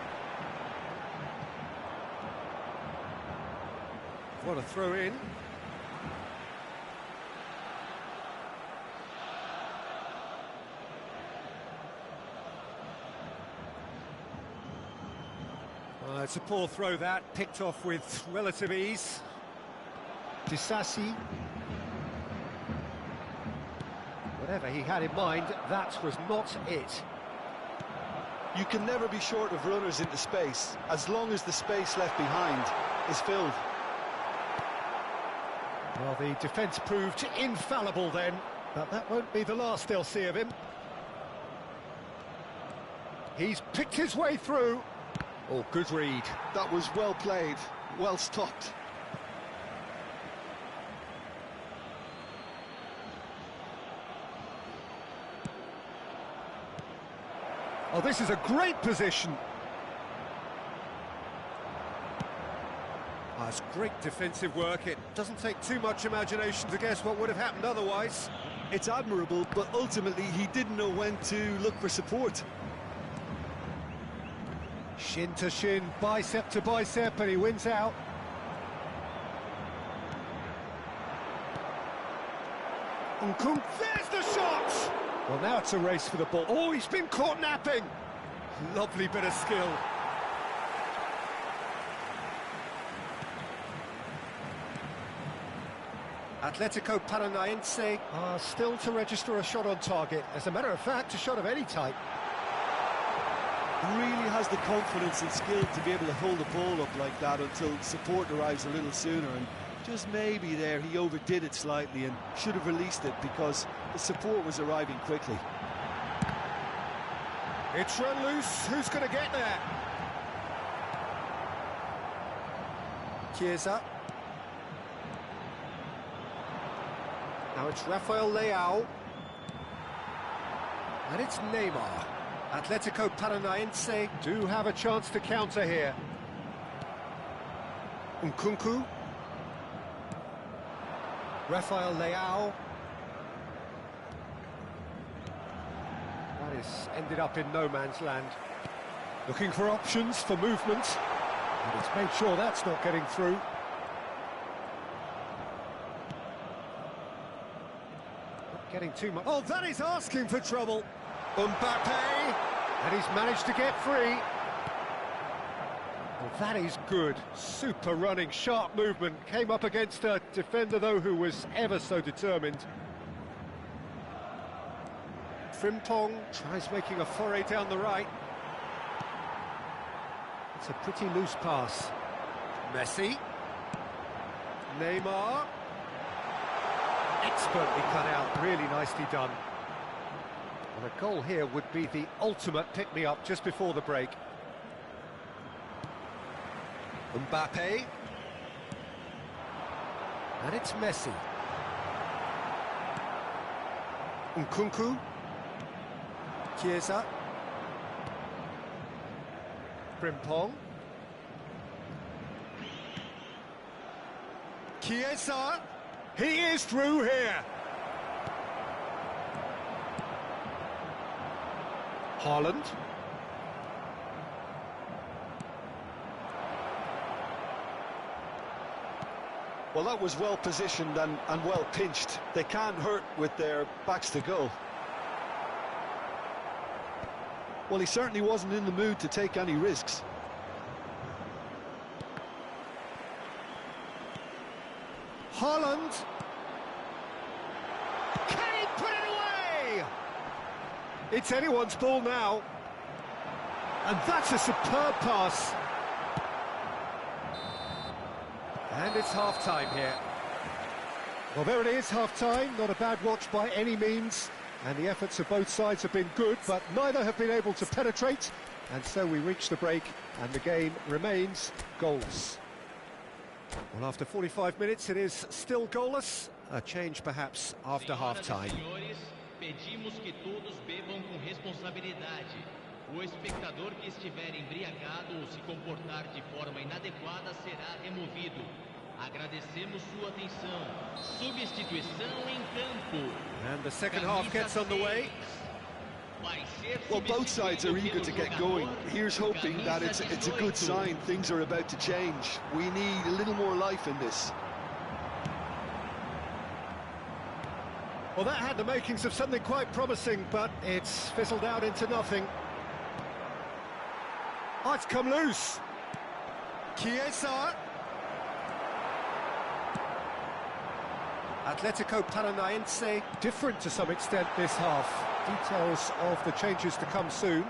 What a throw in. It's a poor throw that, picked off with relative ease. Disasi. Whatever he had in mind, that was not it. You can never be short of runners into space, as long as the space left behind is filled. Well, the defence proved infallible then, but that won't be the last they'll see of him. He's picked his way through. Oh, good read. That was well played, well stopped. Oh, this is a great position. Oh, it's great defensive work. It doesn't take too much imagination to guess what would have happened otherwise. It's admirable, but ultimately he didn't know when to look for support. Shin to shin, bicep to bicep, and he wins out. Nkunk, there's the shot! Well, now it's a race for the ball. Oh, he's been caught napping! Lovely bit of skill. Atletico Paranaense are still to register a shot on target. As a matter of fact, a shot of any type. He really has the confidence and skill to be able to hold the ball up like that until support arrives a little sooner, and just maybe there he overdid it slightly and should have released it because the support was arriving quickly. It's run loose. Who's going to get there? Chiesa. Now it's Rafael Leao. And it's Neymar. Atletico Paranaense do have a chance to counter here. Nkunku. Rafael Leao. That is ended up in no man's land. Looking for options for movement. And it's made sure that's not getting through. Not getting too much. Oh, that is asking for trouble. Mbappe, and he's managed to get free. Well, that is good. Super running, sharp movement. Came up against a defender, though, who was ever so determined. Frimpong tries making a foray down the right. It's a pretty loose pass. Messi. Neymar. Expertly cut out, really nicely done. Well, a goal here would be the ultimate pick-me-up just before the break. Mbappe. And it's Messi. Nkunku. Chiesa. Frimpong. Chiesa. He is through here. Haaland. Well, that was well positioned and well pinched. They can't hurt with their backs to goal. Well, he certainly wasn't in the mood to take any risks. Haaland. Can he put it away? It's anyone's ball now. And that's a superb pass. And it's half-time here. Well, there it is, half-time. Not a bad watch by any means. And the efforts of both sides have been good, but neither have been able to penetrate. And so we reach the break, and the game remains goalless. Well, after 45 minutes, it is still goalless. A change, perhaps, after half-time. Senhores, pedimos que todos bebam com responsabilidade. O espectador que estiver embriagado ou se comportar de forma inadequada será removido. Agradecemos sua atenção. Substituição em campo. And the second half gets underway. Well, both sides are eager to get going. Here's hoping that it's a good sign. Things are about to change. We need a little more life in this. Well, that had the makings of something quite promising, but it's fizzled out into nothing. Oh, it's come loose. Chiesa. Atletico Paranaense different to some extent this half. Details of the changes to come soon.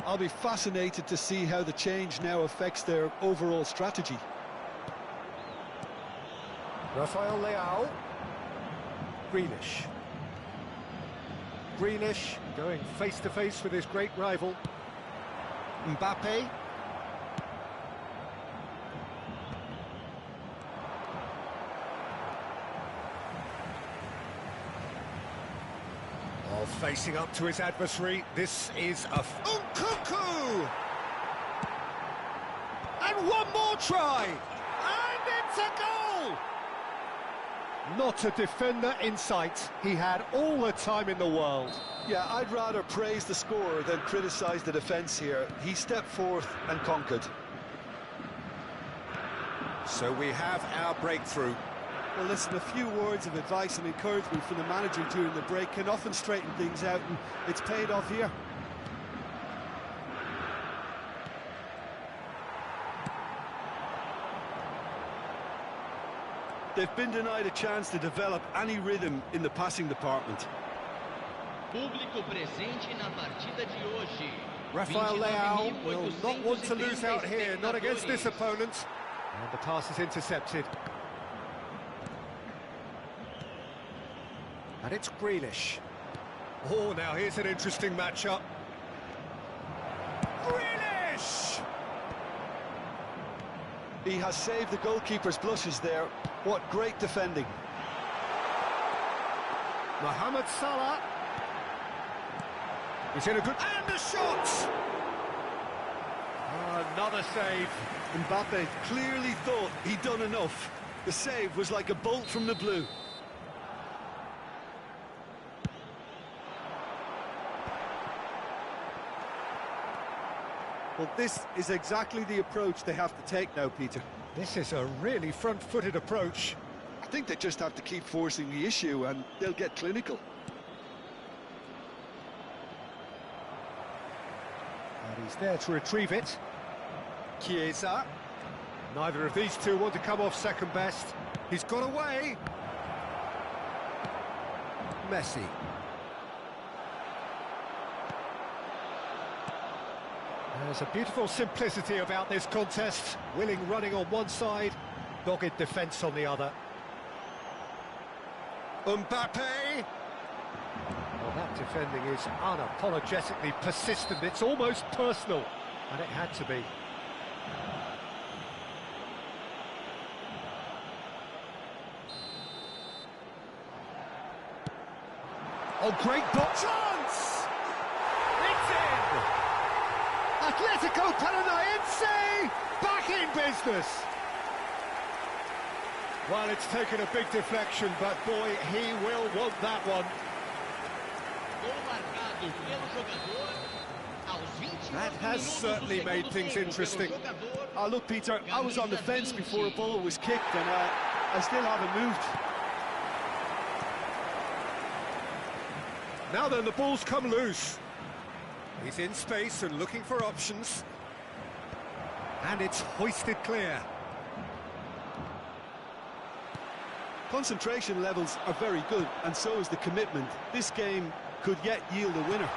I'll be fascinated to see how the change now affects their overall strategy. Rafael Leao. Grealish. Grealish going face-to-face with his great rival. Mbappe. Oh, facing up to his adversary, this is a Nkunku! And one more try! And it's a goal! Not a defender in sight. He had all the time in the world. Yeah, I'd rather praise the scorer than criticise the defence here. He stepped forth and conquered. So we have our breakthrough. Well, listen, a few words of advice and encouragement from the manager during the break can often straighten things out, and it's paid off here. They've been denied a chance to develop any rhythm in the passing department. Público presente na partida de hoje. Rafael Leao will not want to lose out here, not against this opponent. And the pass is intercepted. And it's Grealish. Oh, now here's an interesting matchup. Grealish! He has saved the goalkeeper's blushes there. What great defending. Mohamed Salah. He's in a good... And the shot! Oh, another save. Mbappe clearly thought he'd done enough. The save was like a bolt from the blue. Well, this is exactly the approach they have to take now, Peter. This is a really front-footed approach. I think they just have to keep forcing the issue and they'll get clinical. And he's there to retrieve it. Chiesa. Neither of these two want to come off second best. He's got away. Messi. There's a beautiful simplicity about this contest. Willing running on one side, dogged defence on the other. Mbappe! Well, that defending is unapologetically persistent. It's almost personal, and it had to be. Oh, great ball. Chance! It's in! Atletico Paranaense back in business. Well, it's taken a big deflection, but boy, he will want that one. That has certainly made things interesting. Look, Peter, I was on the fence before a ball was kicked, and I still haven't moved. Now then, the ball's come loose. He's in space and looking for options. And it's hoisted clear. Concentration levels are very good, and so is the commitment. This game could yet yield a winner.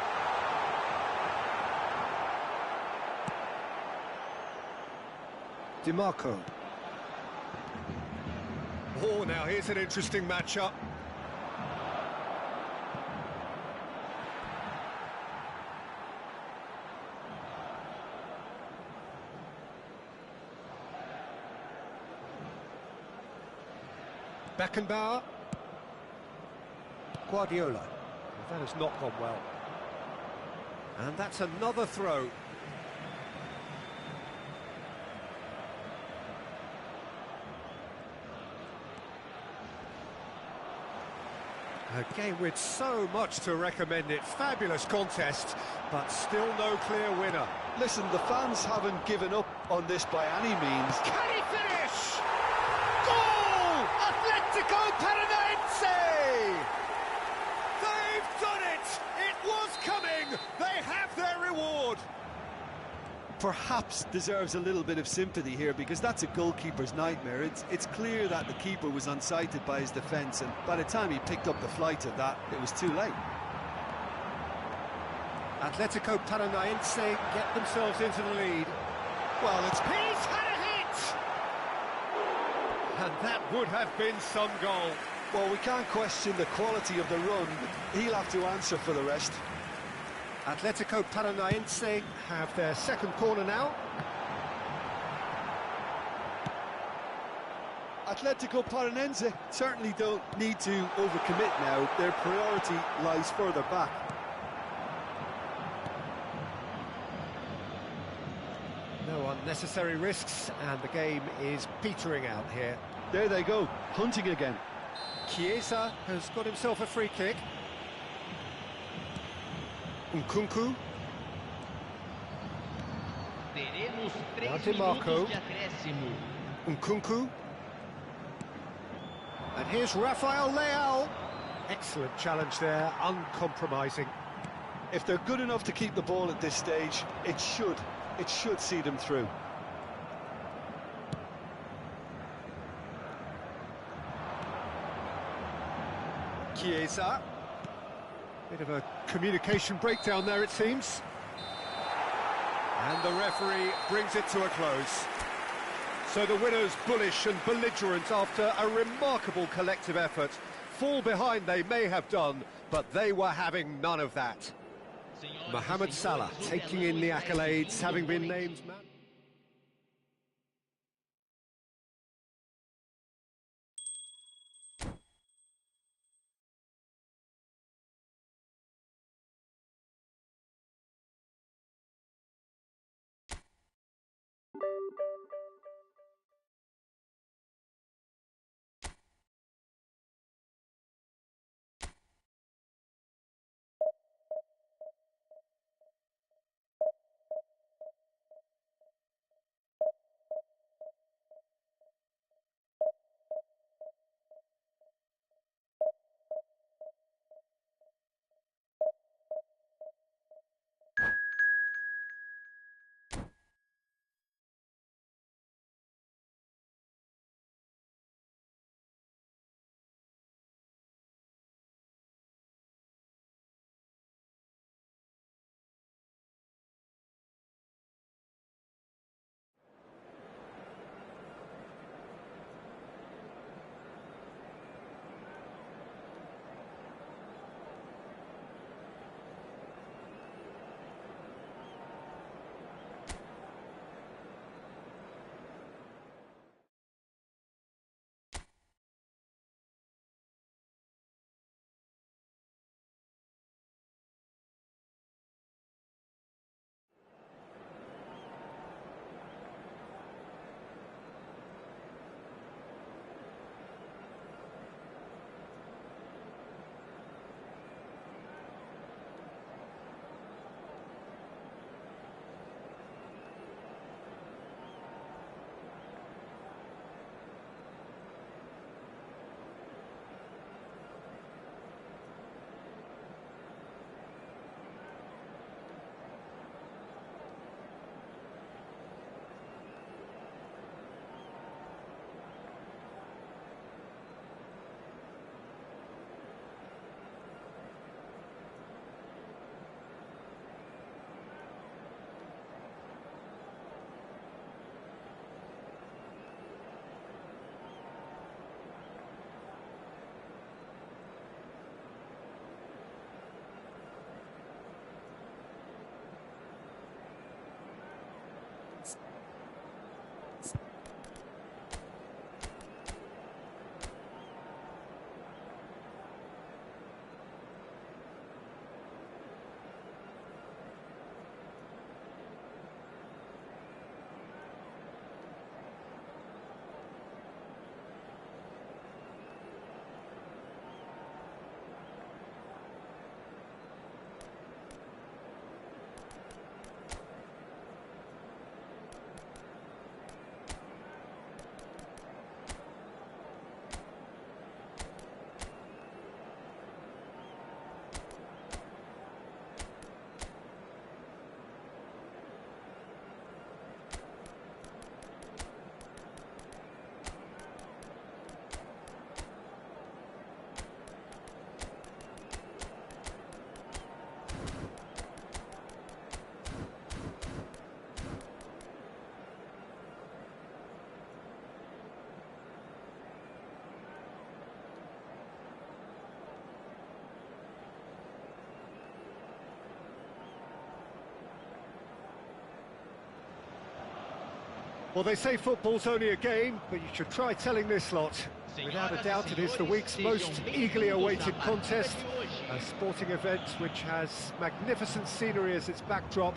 DiMarco. Oh, now here's an interesting matchup. Beckenbauer. Guardiola. That has not gone well. And that's another throw. A game with so much to recommend it. Fabulous contest, but still no clear winner. Listen, the fans haven't given up on this by any means. Can he finish? Goal! Atletico Paranaense! They've done it! It was coming! They have their reward! Perhaps deserves a little bit of sympathy here, because that's a goalkeeper's nightmare. It's clear that the keeper was unsighted by his defence, and by the time he picked up the flight of that, it was too late. Atletico Paranaense get themselves into the lead. Well, he's had a hit! And that would have been some goal. Well, we can't question the quality of the run. He'll have to answer for the rest. Atletico Paranaense have their second corner now. Atletico Paranaense certainly don't need to overcommit now. Their priority lies further back. No unnecessary risks, and the game is petering out here. There they go, hunting again. Chiesa has got himself a free kick. Nkunku. Now DiMarco. Nkunku. And here's Rafael Leao. Excellent challenge there, uncompromising. If they're good enough to keep the ball at this stage, it should see them through. Chiesa. Bit of a communication breakdown there, it seems. And the referee brings it to a close. So the winners, bullish and belligerent after a remarkable collective effort. Fall behind they may have done, but they were having none of that. Mohamed Salah taking in the accolades, having been named man. Well, they say football's only a game, but you should try telling this lot. Without a doubt, it is the week's most eagerly awaited contest, a sporting event which has magnificent scenery as its backdrop.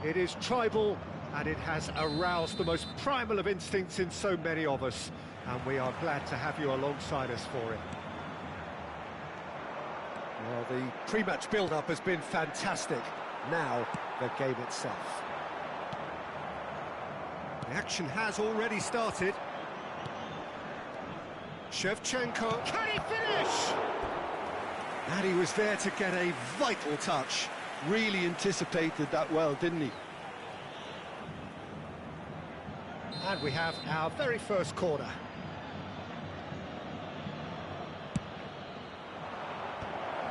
It is tribal, and it has aroused the most primal of instincts in so many of us, and we are glad to have you alongside us for it. Well, the pre-match build-up has been fantastic. Now, the game itself. The action has already started. Shevchenko, can he finish? And he was there to get a vital touch. Really anticipated that well, didn't he? And we have our very first corner.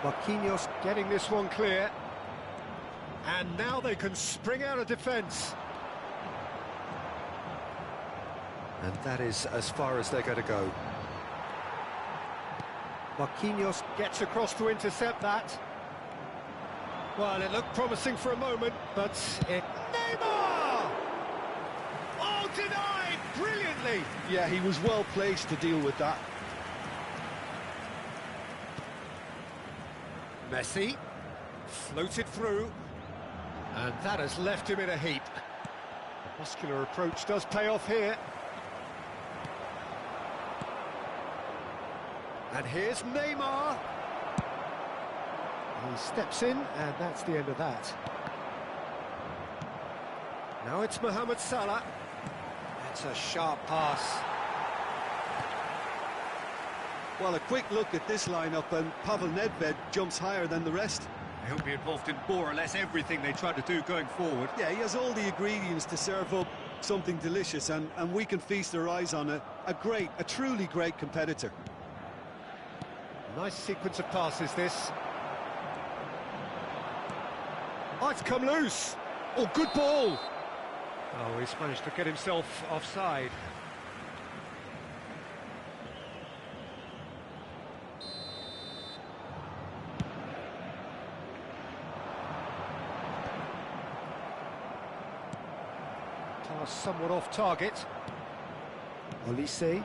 Marquinhos getting this one clear. And now they can spring out of defence. And that is as far as they're going to go. Marquinhos gets across to intercept that. Well, it looked promising for a moment, but it... Neymar! Oh, denied brilliantly! Yeah, he was well placed to deal with that. Messi floated through, and that has left him in a heap. The muscular approach does pay off here. And here's Neymar. He steps in, and that's the end of that. Now it's Mohamed Salah. It's a sharp pass. Well, a quick look at this lineup, and Pavel Nedved jumps higher than the rest. He'll be involved in more or less everything they try to do going forward. Yeah, he has all the ingredients to serve up something delicious, and we can feast our eyes on a truly great competitor. Nice sequence of passes, this. Oh, it's come loose. Oh, good ball. Oh, he's managed to get himself offside. Pass somewhat off target. Olise.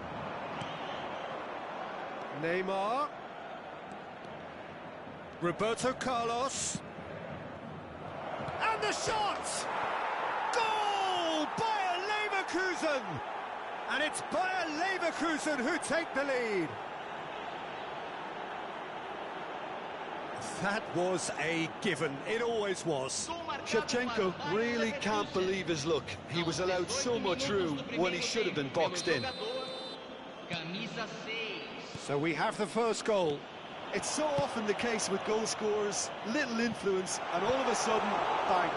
Neymar. Roberto Carlos. And the shot! Goal! Bayer Leverkusen! And it's Bayer Leverkusen who take the lead. That was a given. It always was. Shevchenko really can't believe his luck. He was allowed so much room when he should have been boxed in. So we have the first goal. It's so often the case with goal scorers, little influence, and all of a sudden, bang.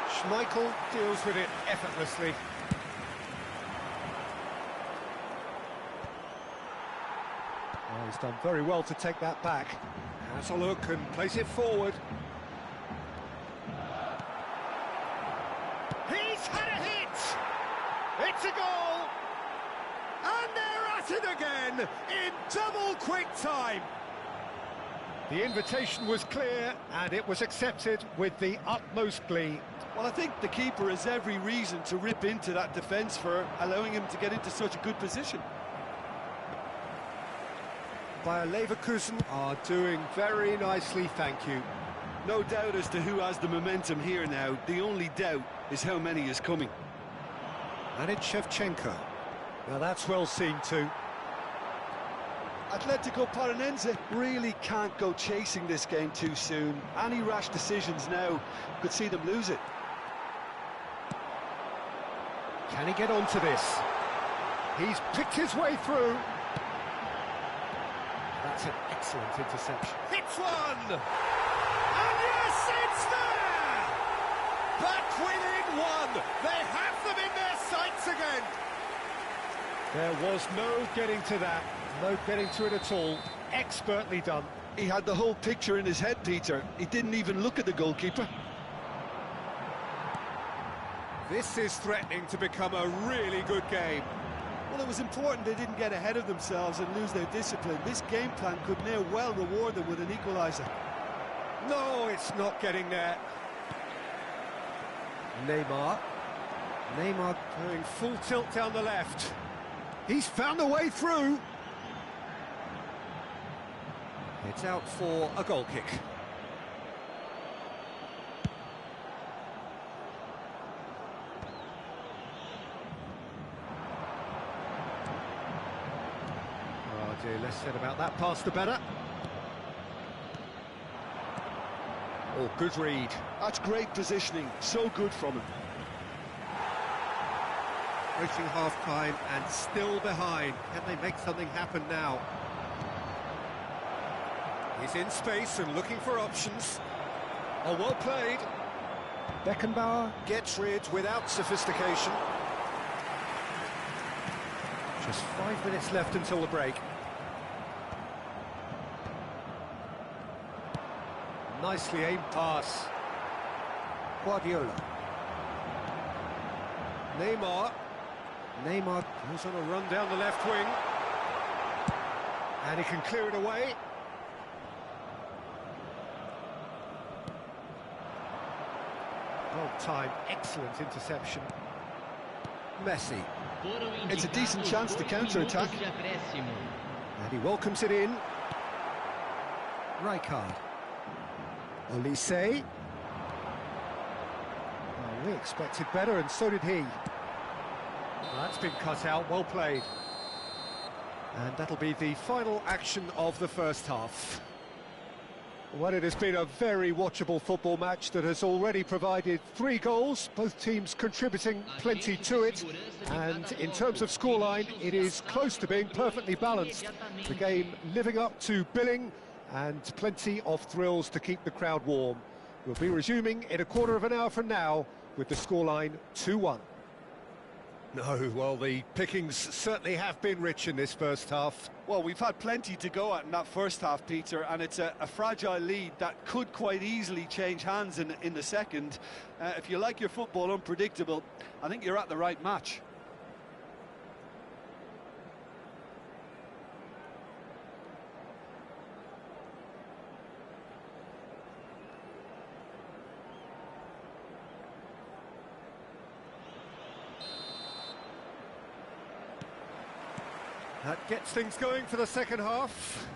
Schmeichel deals with it effortlessly. Oh, he's done very well to take that back. Has a look and place it forward. He's had a hit! It's a goal! And they're at it again in double quick time. The invitation was clear and it was accepted with the utmost glee. Well, I think the keeper has every reason to rip into that defence for allowing him to get into such a good position. Bayer Leverkusen are doing very nicely, thank you. No doubt as to who has the momentum here now. The only doubt is how many is coming. And it's Shevchenko. Now that's well seen too. Atletico Paranense really can't go chasing this game too soon. Any rash decisions now could see them lose it. Can he get onto this? He's picked his way through. That's an excellent interception. Hits one! And yes, it's there! Back within one! They have them in their sights again! There was no getting to that. No getting to it at all. Expertly done. He had the whole picture in his head, Peter. He didn't even look at the goalkeeper. This is threatening to become a really good game. Well, it was important they didn't get ahead of themselves and lose their discipline. This game plan could now well reward them with an equaliser. No, it's not getting there. Neymar going full tilt down the left. He's found a way through. It's out for a goal kick. Oh dear, less said about that pass the better. Oh, good read. That's great positioning, so good from him. Reaching half-time and still behind. Can they make something happen now? He's in space and looking for options. Oh, well played. Beckenbauer gets rid without sophistication. Just 5 minutes left until the break. Nicely aimed pass. Guardiola. Neymar goes on a run down the left wing. And he can clear it away. Well timed, excellent interception. Messi. It's a decent chance to counter-attack. And he welcomes it in. Rijkaard. Olise. Oh, we expected better, and so did he. Well, that's been cut out, well played. And that'll be the final action of the first half. Well, it has been a very watchable football match that has already provided 3 goals, both teams contributing plenty to it. And in terms of scoreline, it is close to being perfectly balanced. The game living up to billing, and plenty of thrills to keep the crowd warm. We'll be resuming in a quarter of an hour from now with the scoreline 2-1. No, well, the pickings certainly have been rich in this first half. Well, we've had plenty to go at in that first half, Peter, and it's a fragile lead that could quite easily change hands in the second. If you like your football unpredictable, I think you're at the right match. That gets things going for the second half.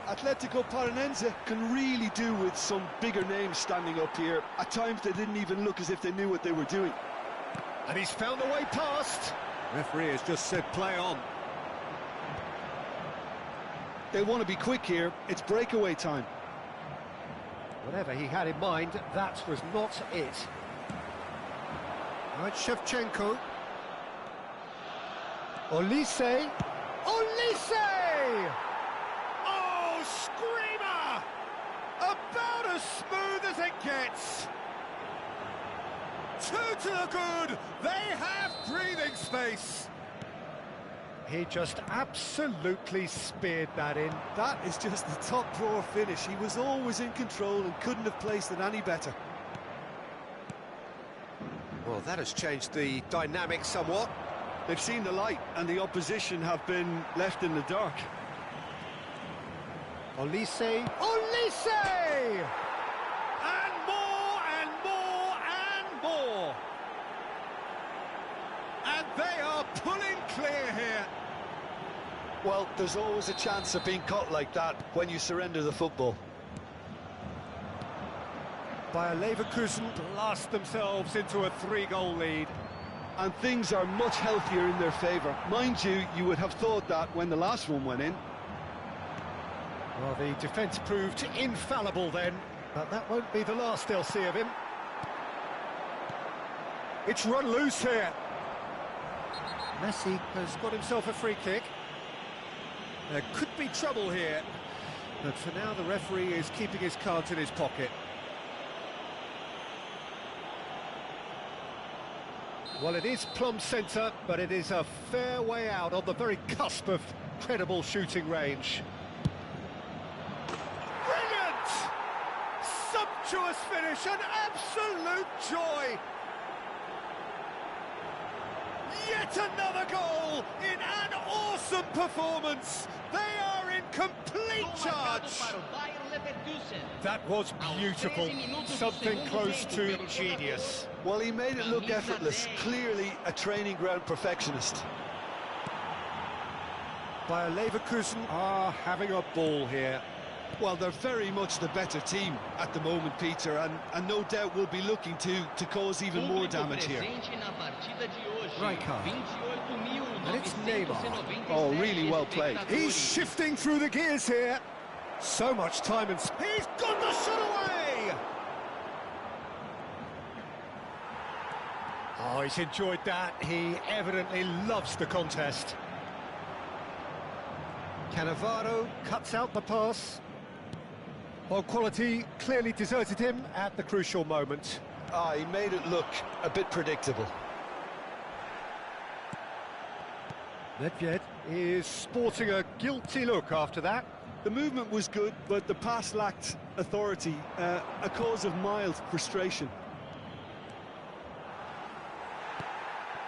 Atletico Paranaense can really do with some bigger names standing up here. At times they didn't even look as if they knew what they were doing. And he's found a way past. Referee has just said play on. They want to be quick here. It's breakaway time. Whatever he had in mind, that was not it. Right, Shevchenko. Olise! Olise! Oh, screamer! About as smooth as it gets. 2 to the good. They have breathing space. He just absolutely speared that in. That is just the top drawer finish. He was always in control and couldn't have placed it any better. Well, that has changed the dynamic somewhat. They've seen the light, and the opposition have been left in the dark. Olise! Olise! And more, and more, and more! And they are pulling clear here. Well, there's always a chance of being caught like that when you surrender the football. Bayer Leverkusen blast themselves into a 3-goal lead. And things are much healthier in their favour. Mind you, you would have thought that when the last one went in. Well, the defence proved infallible then, but that won't be the last they'll see of him. It's run loose here. Messi has got himself a free kick. There could be trouble here, but for now the referee is keeping his cards in his pocket. Well, it is plumb centre, but it is a fair way out on the very cusp of credible shooting range. Brilliant! Sumptuous finish, an absolute joy! Yet another goal in an awesome performance. They are in complete charge. That was beautiful, something close to genius. Well, he made it look effortless, clearly a training ground perfectionist. Bayer Leverkusen are having a ball here. Well, they're very much the better team at the moment, Peter, and no doubt will be looking to cause even more damage here. Rijkaard. And it's Neymar. Oh, really well played. He's shifting through the gears here. So much time and he's got the shot away! Oh, he's enjoyed that. He evidently loves the contest. Cannavaro cuts out the pass. Well, quality clearly deserted him at the crucial moment. Ah, he made it look a bit predictable. Nedved is sporting a guilty look after that. The movement was good, but the pass lacked authority, a cause of mild frustration.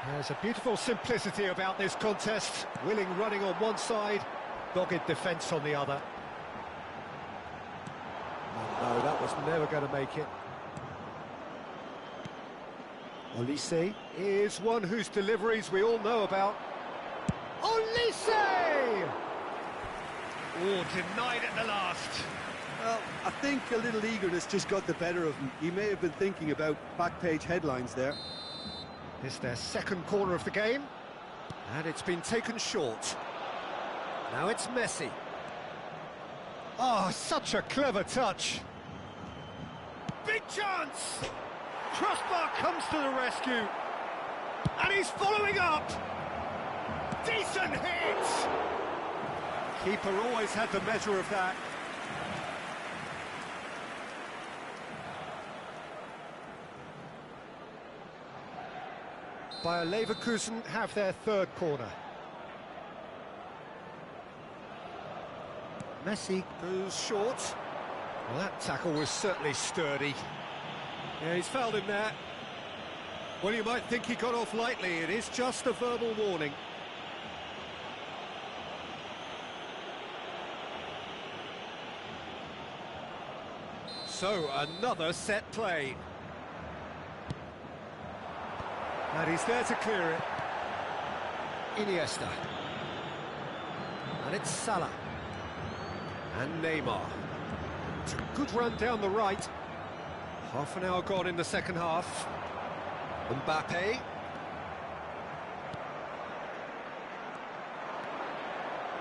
There's a beautiful simplicity about this contest. Willing running on one side, dogged defence on the other. Oh, no, that was never going to make it. Olise is one whose deliveries we all know about. Olise! Oh, denied at the last. Well, I think a little eagerness just got the better of him. He may have been thinking about back-page headlines there. It's their second corner of the game, and it's been taken short. Now it's Messi. Oh, such a clever touch. Big chance! Crossbar comes to the rescue. And he's following up. Decent hit! Keeper always had the measure of that. Bayer Leverkusen have their third corner. Messi goes short. Well, that tackle was certainly sturdy. Yeah, he's fouled him there. Well, you might think he got off lightly. It is just a verbal warning. So, another set play. And he's there to clear it. Iniesta. And it's Salah. And Neymar. It's a good run down the right. Half an hour gone in the second half. Mbappe.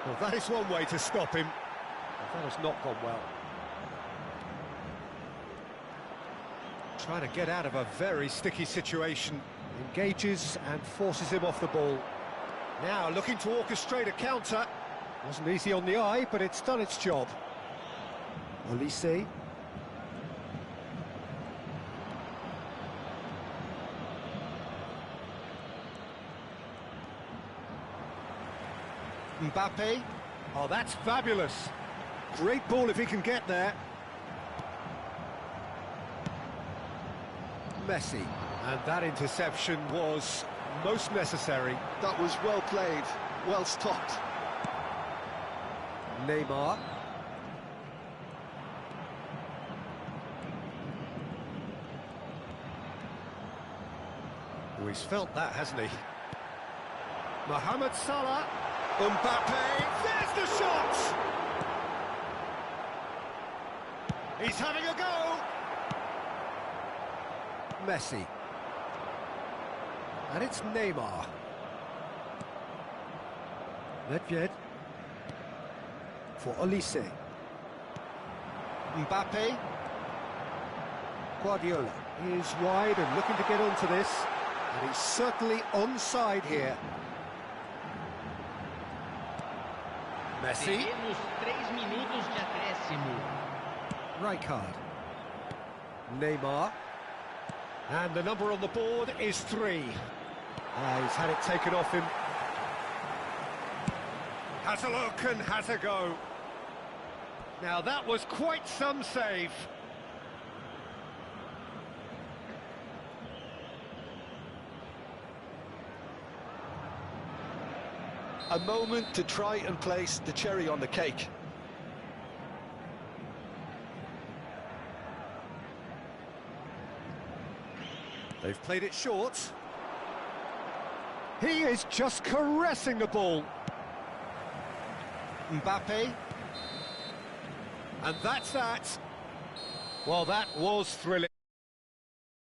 Well, that is one way to stop him. But that has not gone well. Trying to get out of a very sticky situation. Engages and forces him off the ball. Now looking to orchestrate a counter. Wasn't easy on the eye, but it's done its job. Olise. Mbappe. Oh, that's fabulous. Great ball if he can get there. Messi. And that interception was most necessary. That was well played, well stopped. Neymar. Oh, he's felt that, hasn't he? Mohamed Salah. Mbappe. There's the shot! He's having a go! Messi. And it's Neymar. Nedved. For Olise. Mbappe. Guardiola is wide and looking to get onto this. And he's certainly onside here. Messi. Teremos 3 minutos de acréscimo. Rijkaard. Neymar. And the number on the board is 3. He's had it taken off him. Has a look and has a go. Now that was quite some save. A moment to try and place the cherry on the cake. They've played it short. He is just caressing the ball. Mbappe. And that's that. Well, that was thrilling.